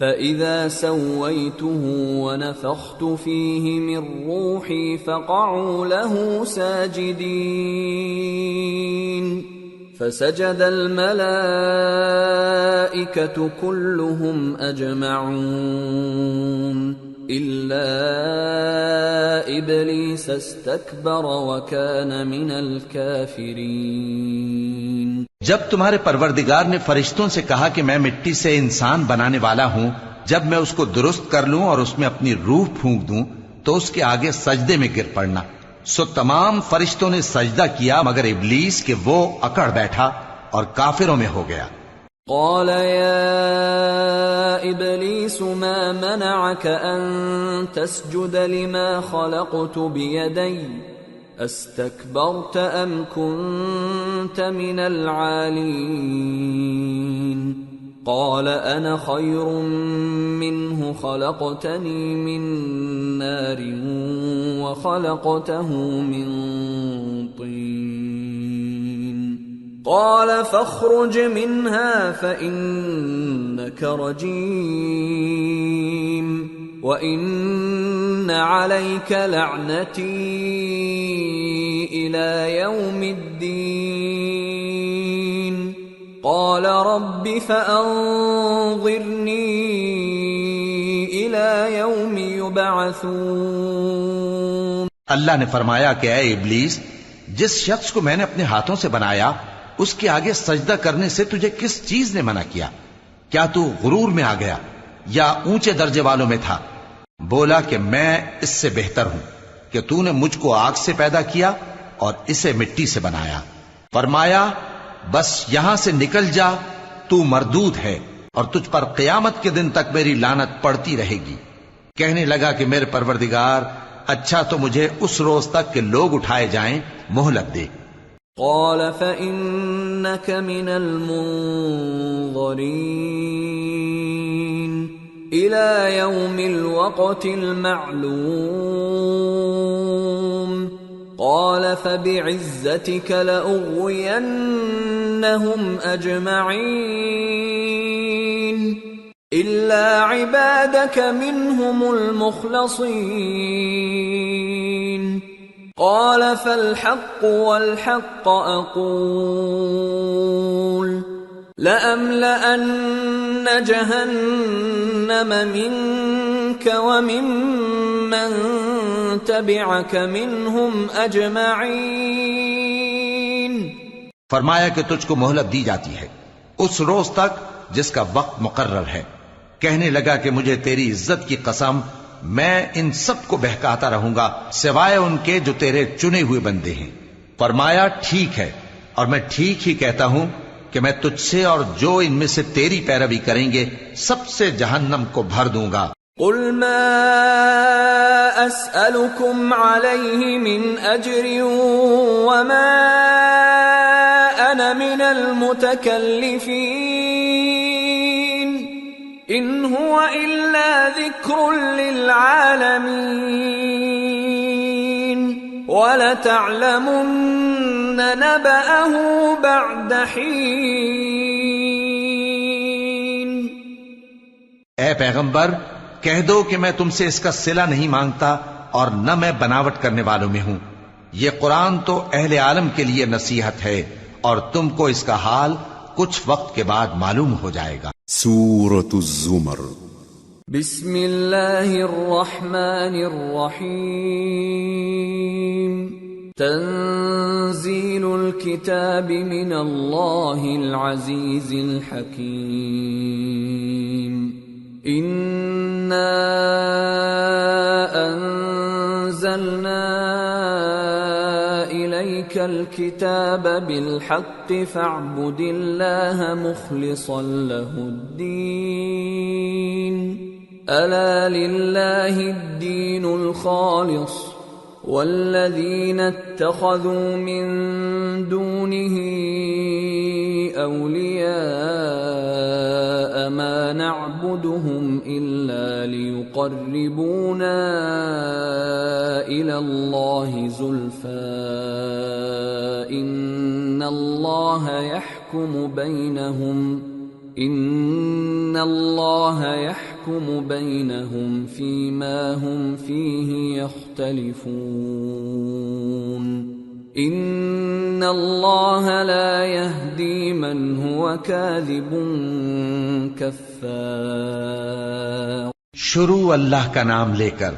فإذا سويته ونفخت فيه من روحي فقعوا له ساجدين فسجد الملائكة كلهم أجمعون إلا إبليس استكبر وكان من الكافرين۔ جب تمہارے پروردگار نے فرشتوں سے کہا کہ میں مٹی سے انسان بنانے والا ہوں، جب میں اس کو درست کر لوں اور اس میں اپنی روح پھونک دوں تو اس کے آگے سجدے میں گر پڑنا۔ سو تمام فرشتوں نے سجدہ کیا مگر ابلیس کہ وہ اکڑ بیٹھا اور کافروں میں ہو گیا۔ قال يا إبليس ما منعك أن تسجد لما خلقت بيدي استكبرت أم كنت من العالين؟ قال أنا خير منه خلقتني من نار وخلقته من طين قال فاخرج منها فإنك رجيم وإن عليك لعنتي إلى يوم الدين قال رب فأنظرني إلى يوم يبعثون۔ اللہ نے فرمایا کہ اے ابلیس، جس شخص کو میں نے اپنے ہاتھوں سے بنایا اس کے آگے سجدہ کرنے سے تجھے کس چیز نے منع کیا؟ کیا تو غرور میں آ گیا یا اونچے درجے والوں میں تھا؟ بولا کہ میں اس سے بہتر ہوں کہ تو نے مجھ کو آگ سے پیدا کیا اور اسے مٹی سے بنایا۔ فرمایا بس یہاں سے نکل جا، تو مردود ہے اور تجھ پر قیامت کے دن تک میری لعنت پڑتی رہے گی۔ کہنے لگا کہ میرے پروردگار، اچھا تو مجھے اس روز تک کہ لوگ اٹھائے جائیں مہلت دے۔ قال فإنك من المنظرين إلى يوم الوقت المعلوم قال فبعزتك لأغوينهم أجمعين إلا عبادك منهم المخلصين قال فالحق والحق أقول لأملأن جهنم منك وممن تبعك منهم أجمعين۔ فرمایا کہ تجھ کو مہلت دی جاتی ہے اس روز تک جس کا وقت مقرر ہے۔ کہنے لگا کہ مجھے تیری عزت کی قسم، میں ان سب کو بہکاتا رہوں گا سوائے ان کے جو تیرے چنے ہوئے بندے ہیں۔ فرمایا ٹھیک ہے، اور میں ٹھیک ہی کہتا ہوں کہ میں تجھ سے اور جو ان میں سے تیری پیروی کریں گے سب سے جہنم کو بھر دوں گا۔ قل ما أسألكم عليه من أجر وما أنا من المتكلفين ان هو الا ذکر للعالمین وَلَتَعْلَمُنَّ نَبَأَهُ بَعْدَ حِينٍ۔ اے پیغمبر کہہ دو کہ میں تم سے اس کا صلہ نہیں مانگتا اور نہ میں بناوٹ کرنے والوں میں ہوں۔ یہ قرآن تو اہل عالم کے لیے نصیحت ہے اور تم کو اس کا حال کچھ وقت کے بعد معلوم ہو جائے گا۔ سورة الزمر۔ بسم اللہ الرحمن الرحیم۔ تنزیل الکتاب من اللہ العزیز الحکیم۔ انا انزلنا الیک الکتاب بالحق فاعبد اللہ مخلصا له الدین۔ الا للہ الدین الخالص والذین اتخذوا من دونه اولیاء ما نعبدهم الا لیقربونا الى اللہ زلفى ان اللہ يحكم بينهم فيما هم فيه يختلفون ان اللہ لا يهدي من هو كاذب كفار۔ شروع اللہ کا نام لے کر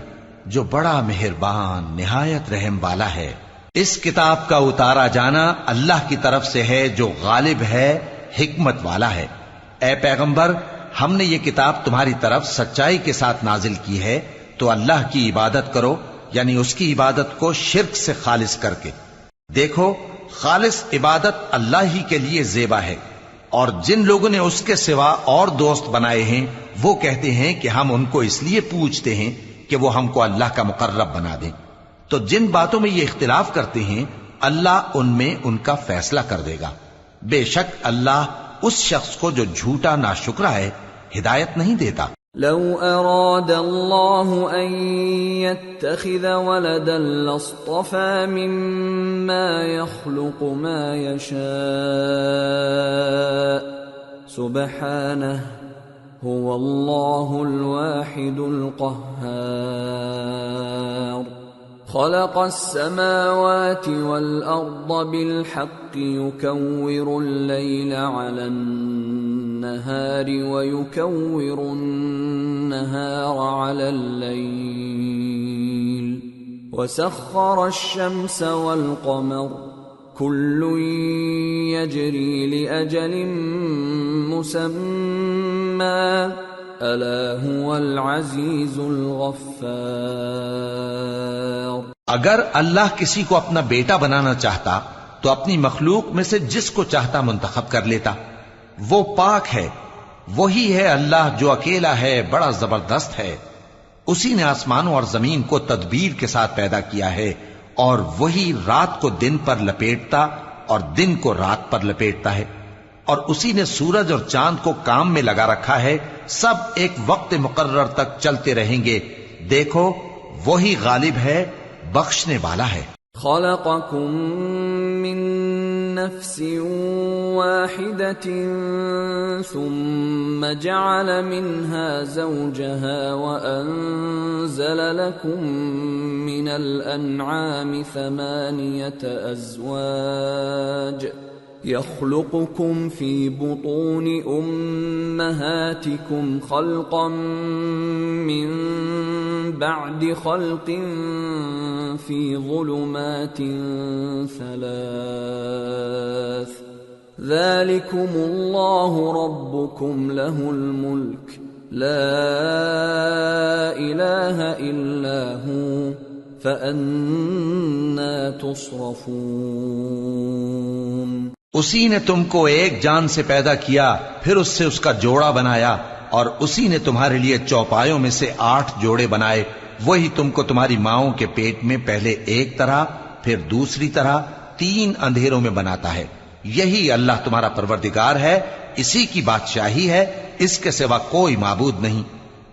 جو بڑا مہربان نہایت رحم والا ہے۔ اس کتاب کا اتارا جانا اللہ کی طرف سے ہے جو غالب ہے، حکمت والا ہے۔ اے پیغمبر ہم نے یہ کتاب تمہاری طرف سچائی کے ساتھ نازل کی ہے تو اللہ کی عبادت کرو، یعنی اس کی عبادت کو شرک سے خالص کر کے۔ دیکھو خالص عبادت اللہ ہی کے لیے زیبا ہے، اور جن لوگوں نے اس کے سوا اور دوست بنائے ہیں وہ کہتے ہیں کہ ہم ان کو اس لیے پوچھتے ہیں کہ وہ ہم کو اللہ کا مقرب بنا دیں۔ تو جن باتوں میں یہ اختلاف کرتے ہیں اللہ ان میں ان کا فیصلہ کر دے گا۔ بے شک اللہ اس شخص کو جو جھوٹا ناشکرا ہے ہدایت نہیں دیتا۔ لو اراد اللہ ان يتخذ ولدا لاصطفى مما يخلق ما يشاء سبحانه هو اللہ الواحد القہار۔ خلق السماوات والأرض بالحق يكور الليل على النهار ويكور النهار على الليل وسخر الشمس والقمر كل يجري لأجل مسمى الا هو العزیز الغفار۔ اگر اللہ کسی کو اپنا بیٹا بنانا چاہتا تو اپنی مخلوق میں سے جس کو چاہتا منتخب کر لیتا۔ وہ پاک ہے، وہی ہے اللہ جو اکیلا ہے، بڑا زبردست ہے۔ اسی نے آسمانوں اور زمین کو تدبیر کے ساتھ پیدا کیا ہے، اور وہی رات کو دن پر لپیٹتا اور دن کو رات پر لپیٹتا ہے، اور اسی نے سورج اور چاند کو کام میں لگا رکھا ہے، سب ایک وقت مقرر تک چلتے رہیں گے۔ دیکھو وہی غالب ہے، بخشنے والا ہے۔ خلقکم من نفس واحدة ثم جعل منها زوجها وأنزل لكم من الأنعام 8 أزواج يخلقكم في بطون أمهاتكم خلقا من بعد خلق في ظلمات 3 ذلكم الله ربكم له الملك لا إله إلا هو فأنا تصرفون۔ اسی نے تم کو ایک جان سے پیدا کیا، پھر اس سے اس کا جوڑا بنایا، اور اسی نے تمہارے لیے چوپایوں میں سے 8 جوڑے بنائے۔ وہی تم کو تمہاری ماؤں کے پیٹ میں پہلے ایک طرح پھر دوسری طرح 3 اندھیروں میں بناتا ہے۔ یہی اللہ تمہارا پروردگار ہے، اسی کی بادشاہی ہے، اس کے سوا کوئی معبود نہیں،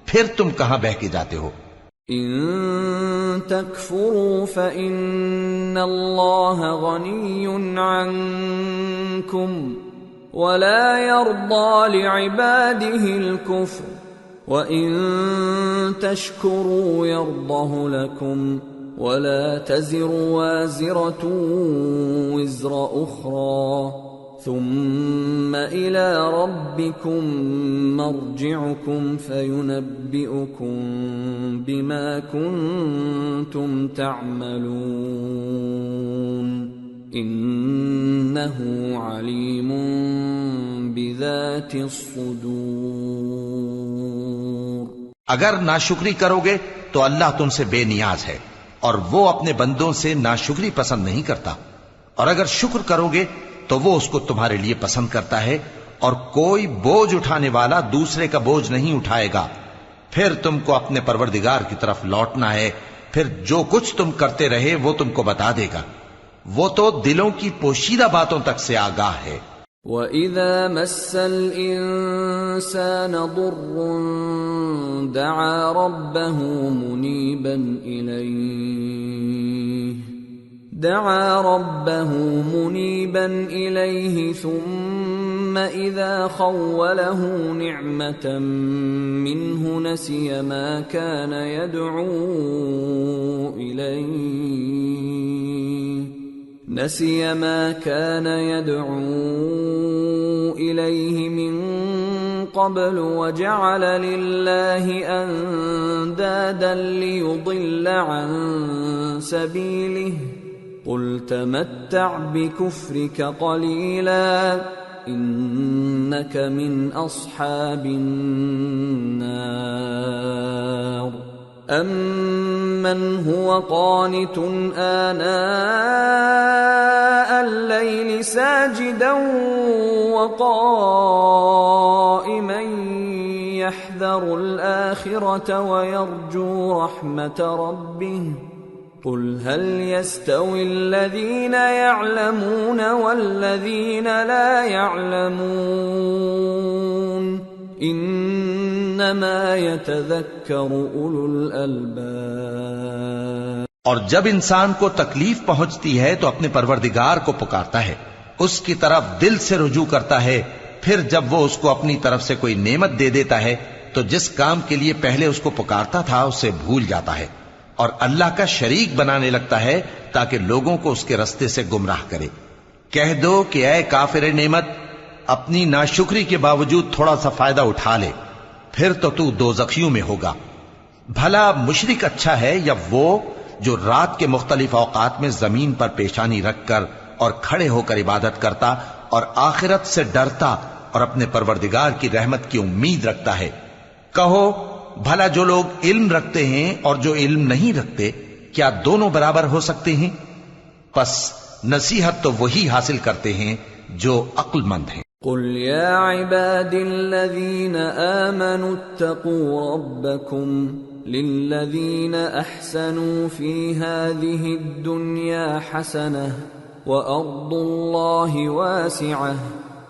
پھر تم کہاں بہہ کے جاتے ہو؟ ان تکفروا فإن اللہ غنی عنکم ولا يرضى لعباده الكفر وَإِن تَشْكُرُوا يَرْضَهُ لَكُمْ وَلَا تَزِرُ وَازِرَةٌ وِزْرَ أُخْرَى ثُمَّ إِلَى رَبِّكُمْ مَرْجِعُكُمْ فَيُنَبِّئُكُمْ بِمَا كُنْتُمْ تَعْمَلُونَ إِنَّهُ عَلِيمٌ بِذَاتِ الصُّدُورِ۔ اگر ناشکری کرو گے تو اللہ تم سے بے نیاز ہے اور وہ اپنے بندوں سے ناشکری پسند نہیں کرتا، اور اگر شکر کرو گے تو وہ اس کو تمہارے لیے پسند کرتا ہے، اور کوئی بوجھ اٹھانے والا دوسرے کا بوجھ نہیں اٹھائے گا۔ پھر تم کو اپنے پروردگار کی طرف لوٹنا ہے، پھر جو کچھ تم کرتے رہے وہ تم کو بتا دے گا، وہ تو دلوں کی پوشیدہ باتوں تک سے آگاہ ہے۔ وَإِذَا مَسَّ الْإِنسَانَ ضُرٌّ دَعَا رَبَّهُ مُنِيبًا إِلَيْهِ ثُمَّ إِذَا خَوَّلَهُ نِعْمَةً مِّنْهُ نَسِيَ مَا كَانَ يَدْعُو إِلَيْهِ مِن قَبْلُ وَجَعَلَ لِلَّهِ أَندَادًا لِيُضِلَّ عَن سَبِيلِهِ قُلْ تَمَتَّعْ بِكُفْرِكَ قَلِيلًا إِنَّكَ مِنْ أَصْحَابِ النَّارِ أَمَّنْ هُوَ قَانِتٌ آنَاءَ اللَّيْلِ سَاجِدًا وَقَائِمًا يَحْذَرُ الْآخِرَةَ وَيَرْجُو رَحْمَةَ رَبِّهِ قُلْ هَلْ يَسْتَوِي الَّذِينَ يَعْلَمُونَ وَالَّذِينَ لَا يَعْلَمُونَ انما يتذکر اولو الالباب۔ اور جب انسان کو تکلیف پہنچتی ہے تو اپنے پروردگار کو پکارتا ہے، اس کی طرف دل سے رجوع کرتا ہے، پھر جب وہ اس کو اپنی طرف سے کوئی نعمت دے دیتا ہے تو جس کام کے لیے پہلے اس کو پکارتا تھا اسے بھول جاتا ہے اور اللہ کا شریک بنانے لگتا ہے تاکہ لوگوں کو اس کے رستے سے گمراہ کرے۔ کہہ دو کہ اے کافر نعمت، اپنی ناشکری کے باوجود تھوڑا سا فائدہ اٹھا لے، پھر تو دوزخیوں میں ہوگا۔ بھلا مشرک اچھا ہے یا وہ جو رات کے مختلف اوقات میں زمین پر پیشانی رکھ کر اور کھڑے ہو کر عبادت کرتا اور آخرت سے ڈرتا اور اپنے پروردگار کی رحمت کی امید رکھتا ہے۔ کہو بھلا جو لوگ علم رکھتے ہیں اور جو علم نہیں رکھتے کیا دونوں برابر ہو سکتے ہیں؟ پس نصیحت تو وہی حاصل کرتے ہیں جو عقل مند ہیں۔ قل يا عباد الذين آمنوا اتقوا ربكم للذين أحسنوا في هذه الدنيا حسنة وأرض الله واسعة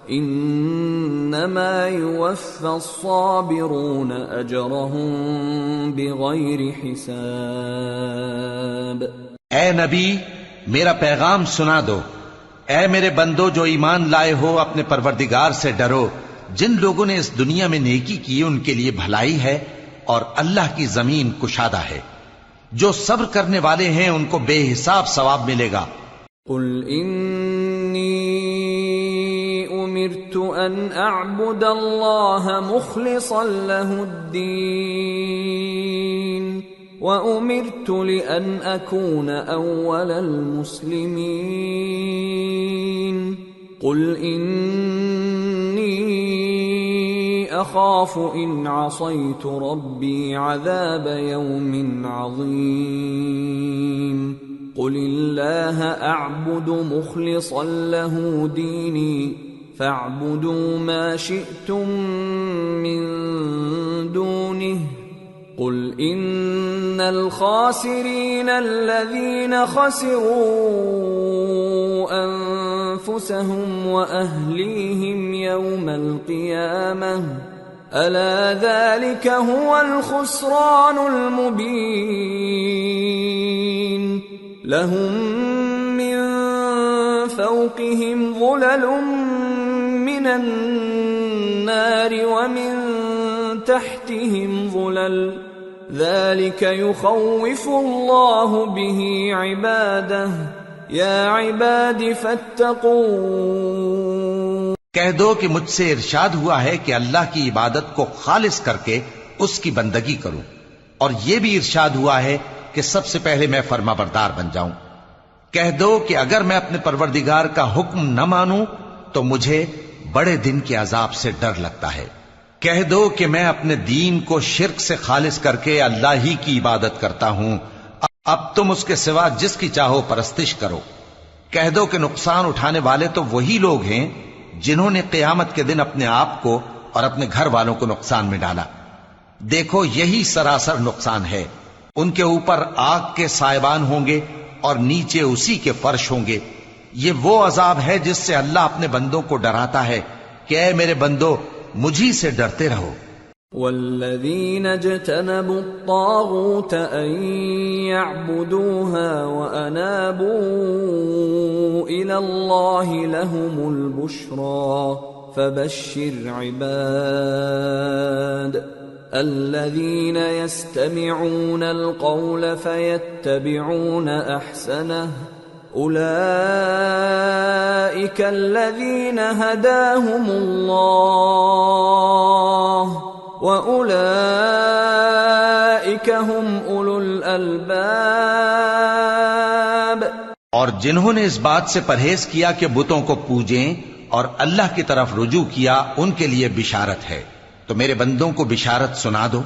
إنما يوفى الصابرون أجرهم بغير حساب۔ اے نبی میرا پیغام سنا دو، اے میرے بندو جو ایمان لائے ہو اپنے پروردگار سے ڈرو۔ جن لوگوں نے اس دنیا میں نیکی کی ان کے لیے بھلائی ہے اور اللہ کی زمین کشادہ ہے۔ جو صبر کرنے والے ہیں ان کو بے حساب ثواب ملے گا۔ قل انی امرت ان اعبد اللہ مخلصا له الدین وَأُمِرْتُ لِأَنْ أَكُونَ أَوَّلَ الْمُسْلِمِينَ قُلْ إِنِّي أَخَافُ إِنْ عَصَيْتُ رَبِّي عَذَابَ يَوْمٍ عَظِيمٍ قُلِ اللَّهَ أَعْبُدُ مُخْلِصًا لَهُ دِينِي فَاعْبُدُوا مَا شِئْتُم مِّن دُونِهِ قل ان الخاسرین الذین خسروا انفسهم واهلیہم یوم القیامہ ألا ذلك هو الخسران المبين لهم من فوقهم ظلل من النار ومن تحتهم ظلل ذلك يخوف الله به عباده يا عباد فاتقون۔ کہہ دو کہ مجھ سے ارشاد ہوا ہے کہ اللہ کی عبادت کو خالص کر کے اس کی بندگی کروں، اور یہ بھی ارشاد ہوا ہے کہ سب سے پہلے میں فرما بردار بن جاؤں۔ کہہ دو کہ اگر میں اپنے پروردگار کا حکم نہ مانوں تو مجھے بڑے دن کے عذاب سے ڈر لگتا ہے۔ کہہ دو کہ میں اپنے دین کو شرک سے خالص کر کے اللہ ہی کی عبادت کرتا ہوں، اب تم اس کے سوا جس کی چاہو پرستش کرو۔ کہہ دو کہ نقصان اٹھانے والے تو وہی لوگ ہیں جنہوں نے قیامت کے دن اپنے آپ کو اور اپنے گھر والوں کو نقصان میں ڈالا۔ دیکھو یہی سراسر نقصان ہے، ان کے اوپر آگ کے سائبان ہوں گے اور نیچے اسی کے فرش ہوں گے۔ یہ وہ عذاب ہے جس سے اللہ اپنے بندوں کو ڈراتا ہے کہ اے میرے بندو مجھی سے ڈرتے رہو۔ والذین اجتنبوا الطاغوت ان يعبدوها وانابوا الى اللہ لهم البشرى فبشر عباد الذین يستمعون القول فيتبعون احسنه أولئك الذين هداهم الله وأولئك هم أولو الألباب۔ اور جنہوں نے اس بات سے پرہیز کیا کہ بتوں کو پوجیں اور اللہ کی طرف رجوع کیا ان کے لیے بشارت ہے، تو میرے بندوں کو بشارت سنا دو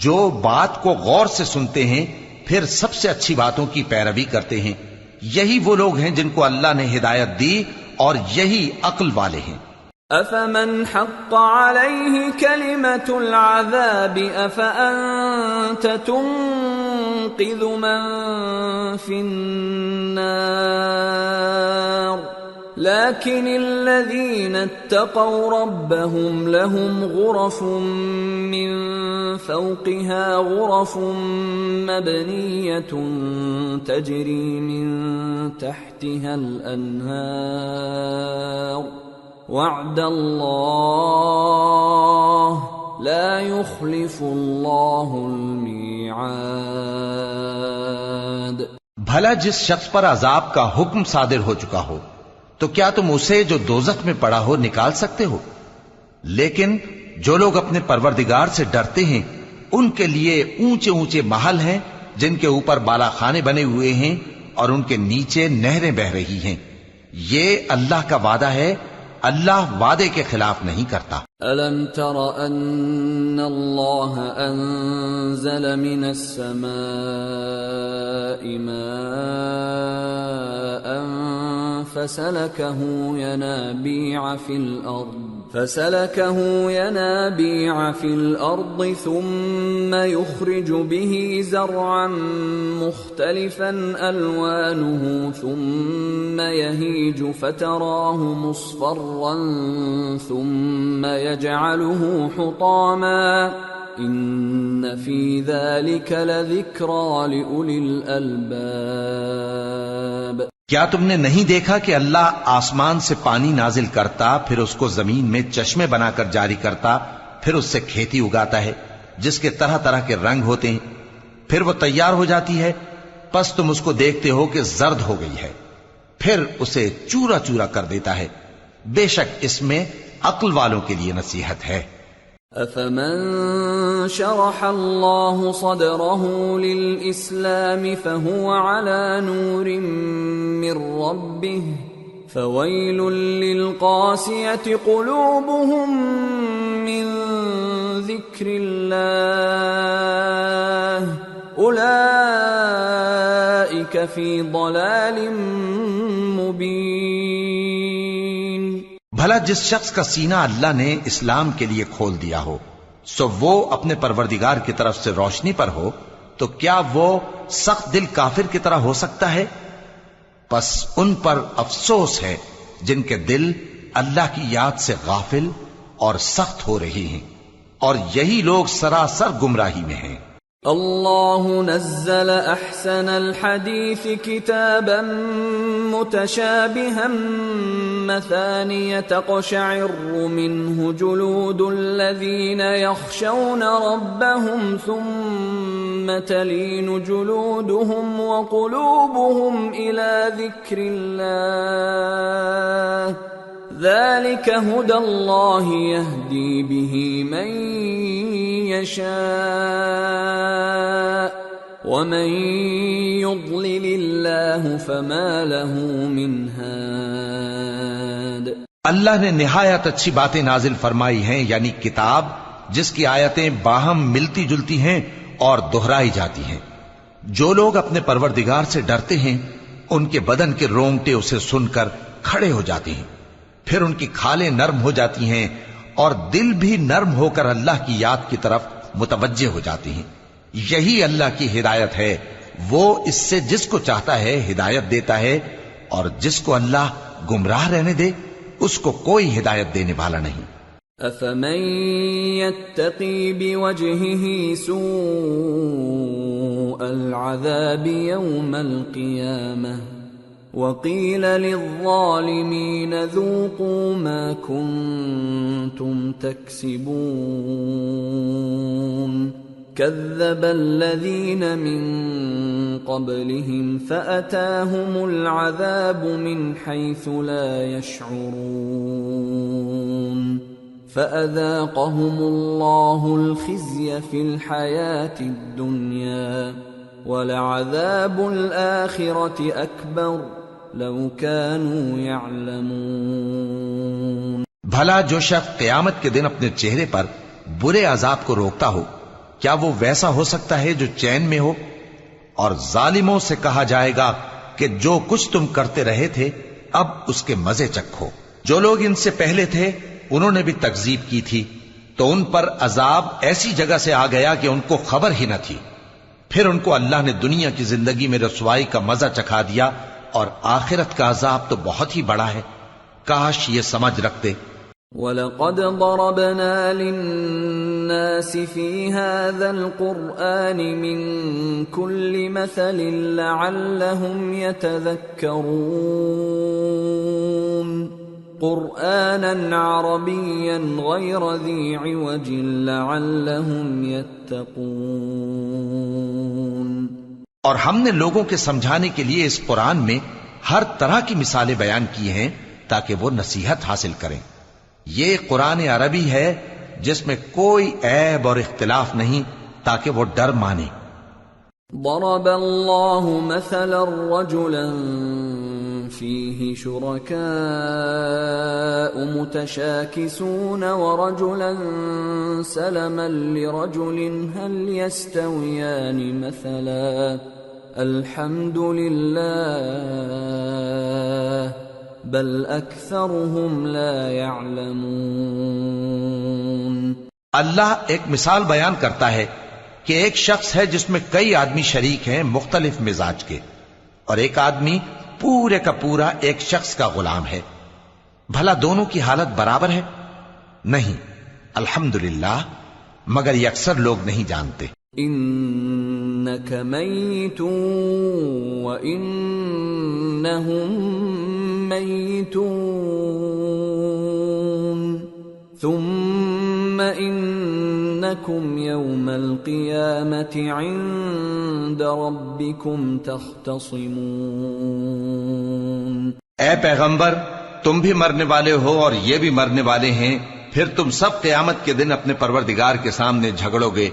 جو بات کو غور سے سنتے ہیں پھر سب سے اچھی باتوں کی پیروی کرتے ہیں۔ یہی وہ لوگ ہیں جن کو اللہ نے ہدایت دی اور یہی عقل والے ہیں۔ افمن حق علیہ کلمۃ العذاب افانت تنقذ من فی النار لكن الذين اتقوا ربهم لهم غرف من فوقها غرف مبنية تجري من تحتها الأنهار وعد الله لا يخلف الله الميعاد۔ بھلا جس شخص پر عذاب کا حکم صادر ہو چکا ہو تو کیا تم اسے جو دوزخ میں پڑا ہو نکال سکتے ہو؟ لیکن جو لوگ اپنے پروردگار سے ڈرتے ہیں ان کے لیے اونچے اونچے محل ہیں جن کے اوپر بالا خانے بنے ہوئے ہیں اور ان کے نیچے نہریں بہ رہی ہیں۔ یہ اللہ کا وعدہ ہے، اللہ وعدے کے خلاف نہیں کرتا۔ أَلَمْ تَرَ أَنَّ اللَّهَ أَنزَلَ مِنَ السَّمَاءِ مَاءً فَسَلَكَهُ يَنَابِيعَ فِي الْأَرْضِ ثُمَّ يُخْرِجُ بِهِ زَرْعًا مُخْتَلِفًا أَلْوَانُهُ ثُمَّ يَهِيجُ فَتَرَاهُ مُصْفَرًّا ثُمَّ يَجْعَلُهُ حُطَامًا إِنَّ فِي ذَلِكَ لَذِكْرَى لِأُولِي الْأَلْبَابِ۔ کیا تم نے نہیں دیکھا کہ اللہ آسمان سے پانی نازل کرتا، پھر اس کو زمین میں چشمے بنا کر جاری کرتا، پھر اس سے کھیتی اگاتا ہے جس کے طرح طرح کے رنگ ہوتے ہیں، پھر وہ تیار ہو جاتی ہے، پس تم اس کو دیکھتے ہو کہ زرد ہو گئی ہے، پھر اسے چورا چورا کر دیتا ہے۔ بے شک اس میں عقل والوں کے لیے نصیحت ہے۔ أَفَمَن شَرَحَ اللَّهُ صَدْرَهُ لِلْإِسْلَامِ فَهُوَ عَلَى نُورٍ مِّن رَّبِّهِ فَوَيْلٌ لِّلْقَاسِيَةِ قُلُوبُهُم مِّن ذِكْرِ اللَّهِ أُولَئِكَ فِي ضَلَالٍ مُّبِينٍ۔ بھلا جس شخص کا سینہ اللہ نے اسلام کے لیے کھول دیا ہو سو وہ اپنے پروردگار کی طرف سے روشنی پر ہو، تو کیا وہ سخت دل کافر کی طرح ہو سکتا ہے؟ پس ان پر افسوس ہے جن کے دل اللہ کی یاد سے غافل اور سخت ہو رہی ہیں، اور یہی لوگ سراسر گمراہی میں ہیں۔ اللہ نزل احسن الحدیث کتابا متشابہا مثانیہ تقشعر منہ جلود الذین یخشون ربهم ثم تلین جلودهم وقلوبهم الى ذکر اللہ ذلك هدى الله يهدي به من يشاء ومن يضلل الله فما له من هاد۔ اللہ نے نہایت اچھی باتیں نازل فرمائی ہیں، یعنی کتاب جس کی آیتیں باہم ملتی جلتی ہیں اور دہرائی جاتی ہیں۔ جو لوگ اپنے پروردگار سے ڈرتے ہیں ان کے بدن کے رونگٹے اسے سن کر کھڑے ہو جاتے ہیں، پھر ان کی کھالیں نرم ہو جاتی ہیں اور دل بھی نرم ہو کر اللہ کی یاد کی طرف متوجہ ہو جاتی ہیں۔ یہی اللہ کی ہدایت ہے، وہ اس سے جس کو چاہتا ہے ہدایت دیتا ہے، اور جس کو اللہ گمراہ رہنے دے اس کو کوئی ہدایت دینے والا نہیں۔ افمن يتقي بوجهه سوء العذاب يوم القيامة وقيل للظالمين ذوقوا ما كنتم تكسبون كذب الذين من قبلهم فأتاهم العذاب من حيث لا يشعرون فأذاقهم الله الخزي في الحياة الدنيا ولعذاب الآخرة أكبر لو كانوا يعلمون۔ بھلا جو شخص قیامت کے دن اپنے چہرے پر برے عذاب کو روکتا ہو، کیا وہ ویسا ہو سکتا ہے جو چین میں ہو؟ اور ظالموں سے کہا جائے گا کہ جو کچھ تم کرتے رہے تھے اب اس کے مزے چکھو۔ جو لوگ ان سے پہلے تھے انہوں نے بھی تکذیب کی تھی، تو ان پر عذاب ایسی جگہ سے آ گیا کہ ان کو خبر ہی نہ تھی۔ پھر ان کو اللہ نے دنیا کی زندگی میں رسوائی کا مزہ چکھا دیا، اور آخرت کا عذاب تو بہت ہی بڑا ہے، کاش یہ سمجھ رکھتے۔ وَلَقَدْ ضَرَبْنَا لِلنَّاسِ فِي هَذَا الْقُرْآنِ مِنْ كُلِّ مَثَلٍ لَعَلَّهُمْ يَتَذَكَّرُونَ قُرْآنًا عَرَبِيًّا غَيْرَ ذِي عِوَجٍ لَعَلَّهُمْ يَتَّقُونَ۔ اور ہم نے لوگوں کے سمجھانے کے لیے اس قرآن میں ہر طرح کی مثالیں بیان کی ہیں تاکہ وہ نصیحت حاصل کریں۔ یہ قرآن عربی ہے جس میں کوئی عیب اور اختلاف نہیں، تاکہ وہ ڈر مانے۔ ضرب اللہ مثلا رجلا فيه شركاء متشاكسون ورجلا سلما لرجل هل يستويان مثلا الحمد لله بل اکثرهم لا يعلمون۔ اللہ ایک مثال بیان کرتا ہے کہ ایک شخص ہے جس میں کئی آدمی شریک ہیں مختلف مزاج کے، اور ایک آدمی پورے کا پورا ایک شخص کا غلام ہے، بھلا دونوں کی حالت برابر ہے؟ نہیں، الحمدللہ، مگر یہ اکثر لوگ نہیں جانتے۔ انک میت وانہم میتون ثم انکم یوم القیامة عند ربکم تختصمون۔ اے پیغمبر، تم بھی مرنے والے ہو اور یہ بھی مرنے والے ہیں، پھر تم سب قیامت کے دن اپنے پروردگار کے سامنے جھگڑو گے۔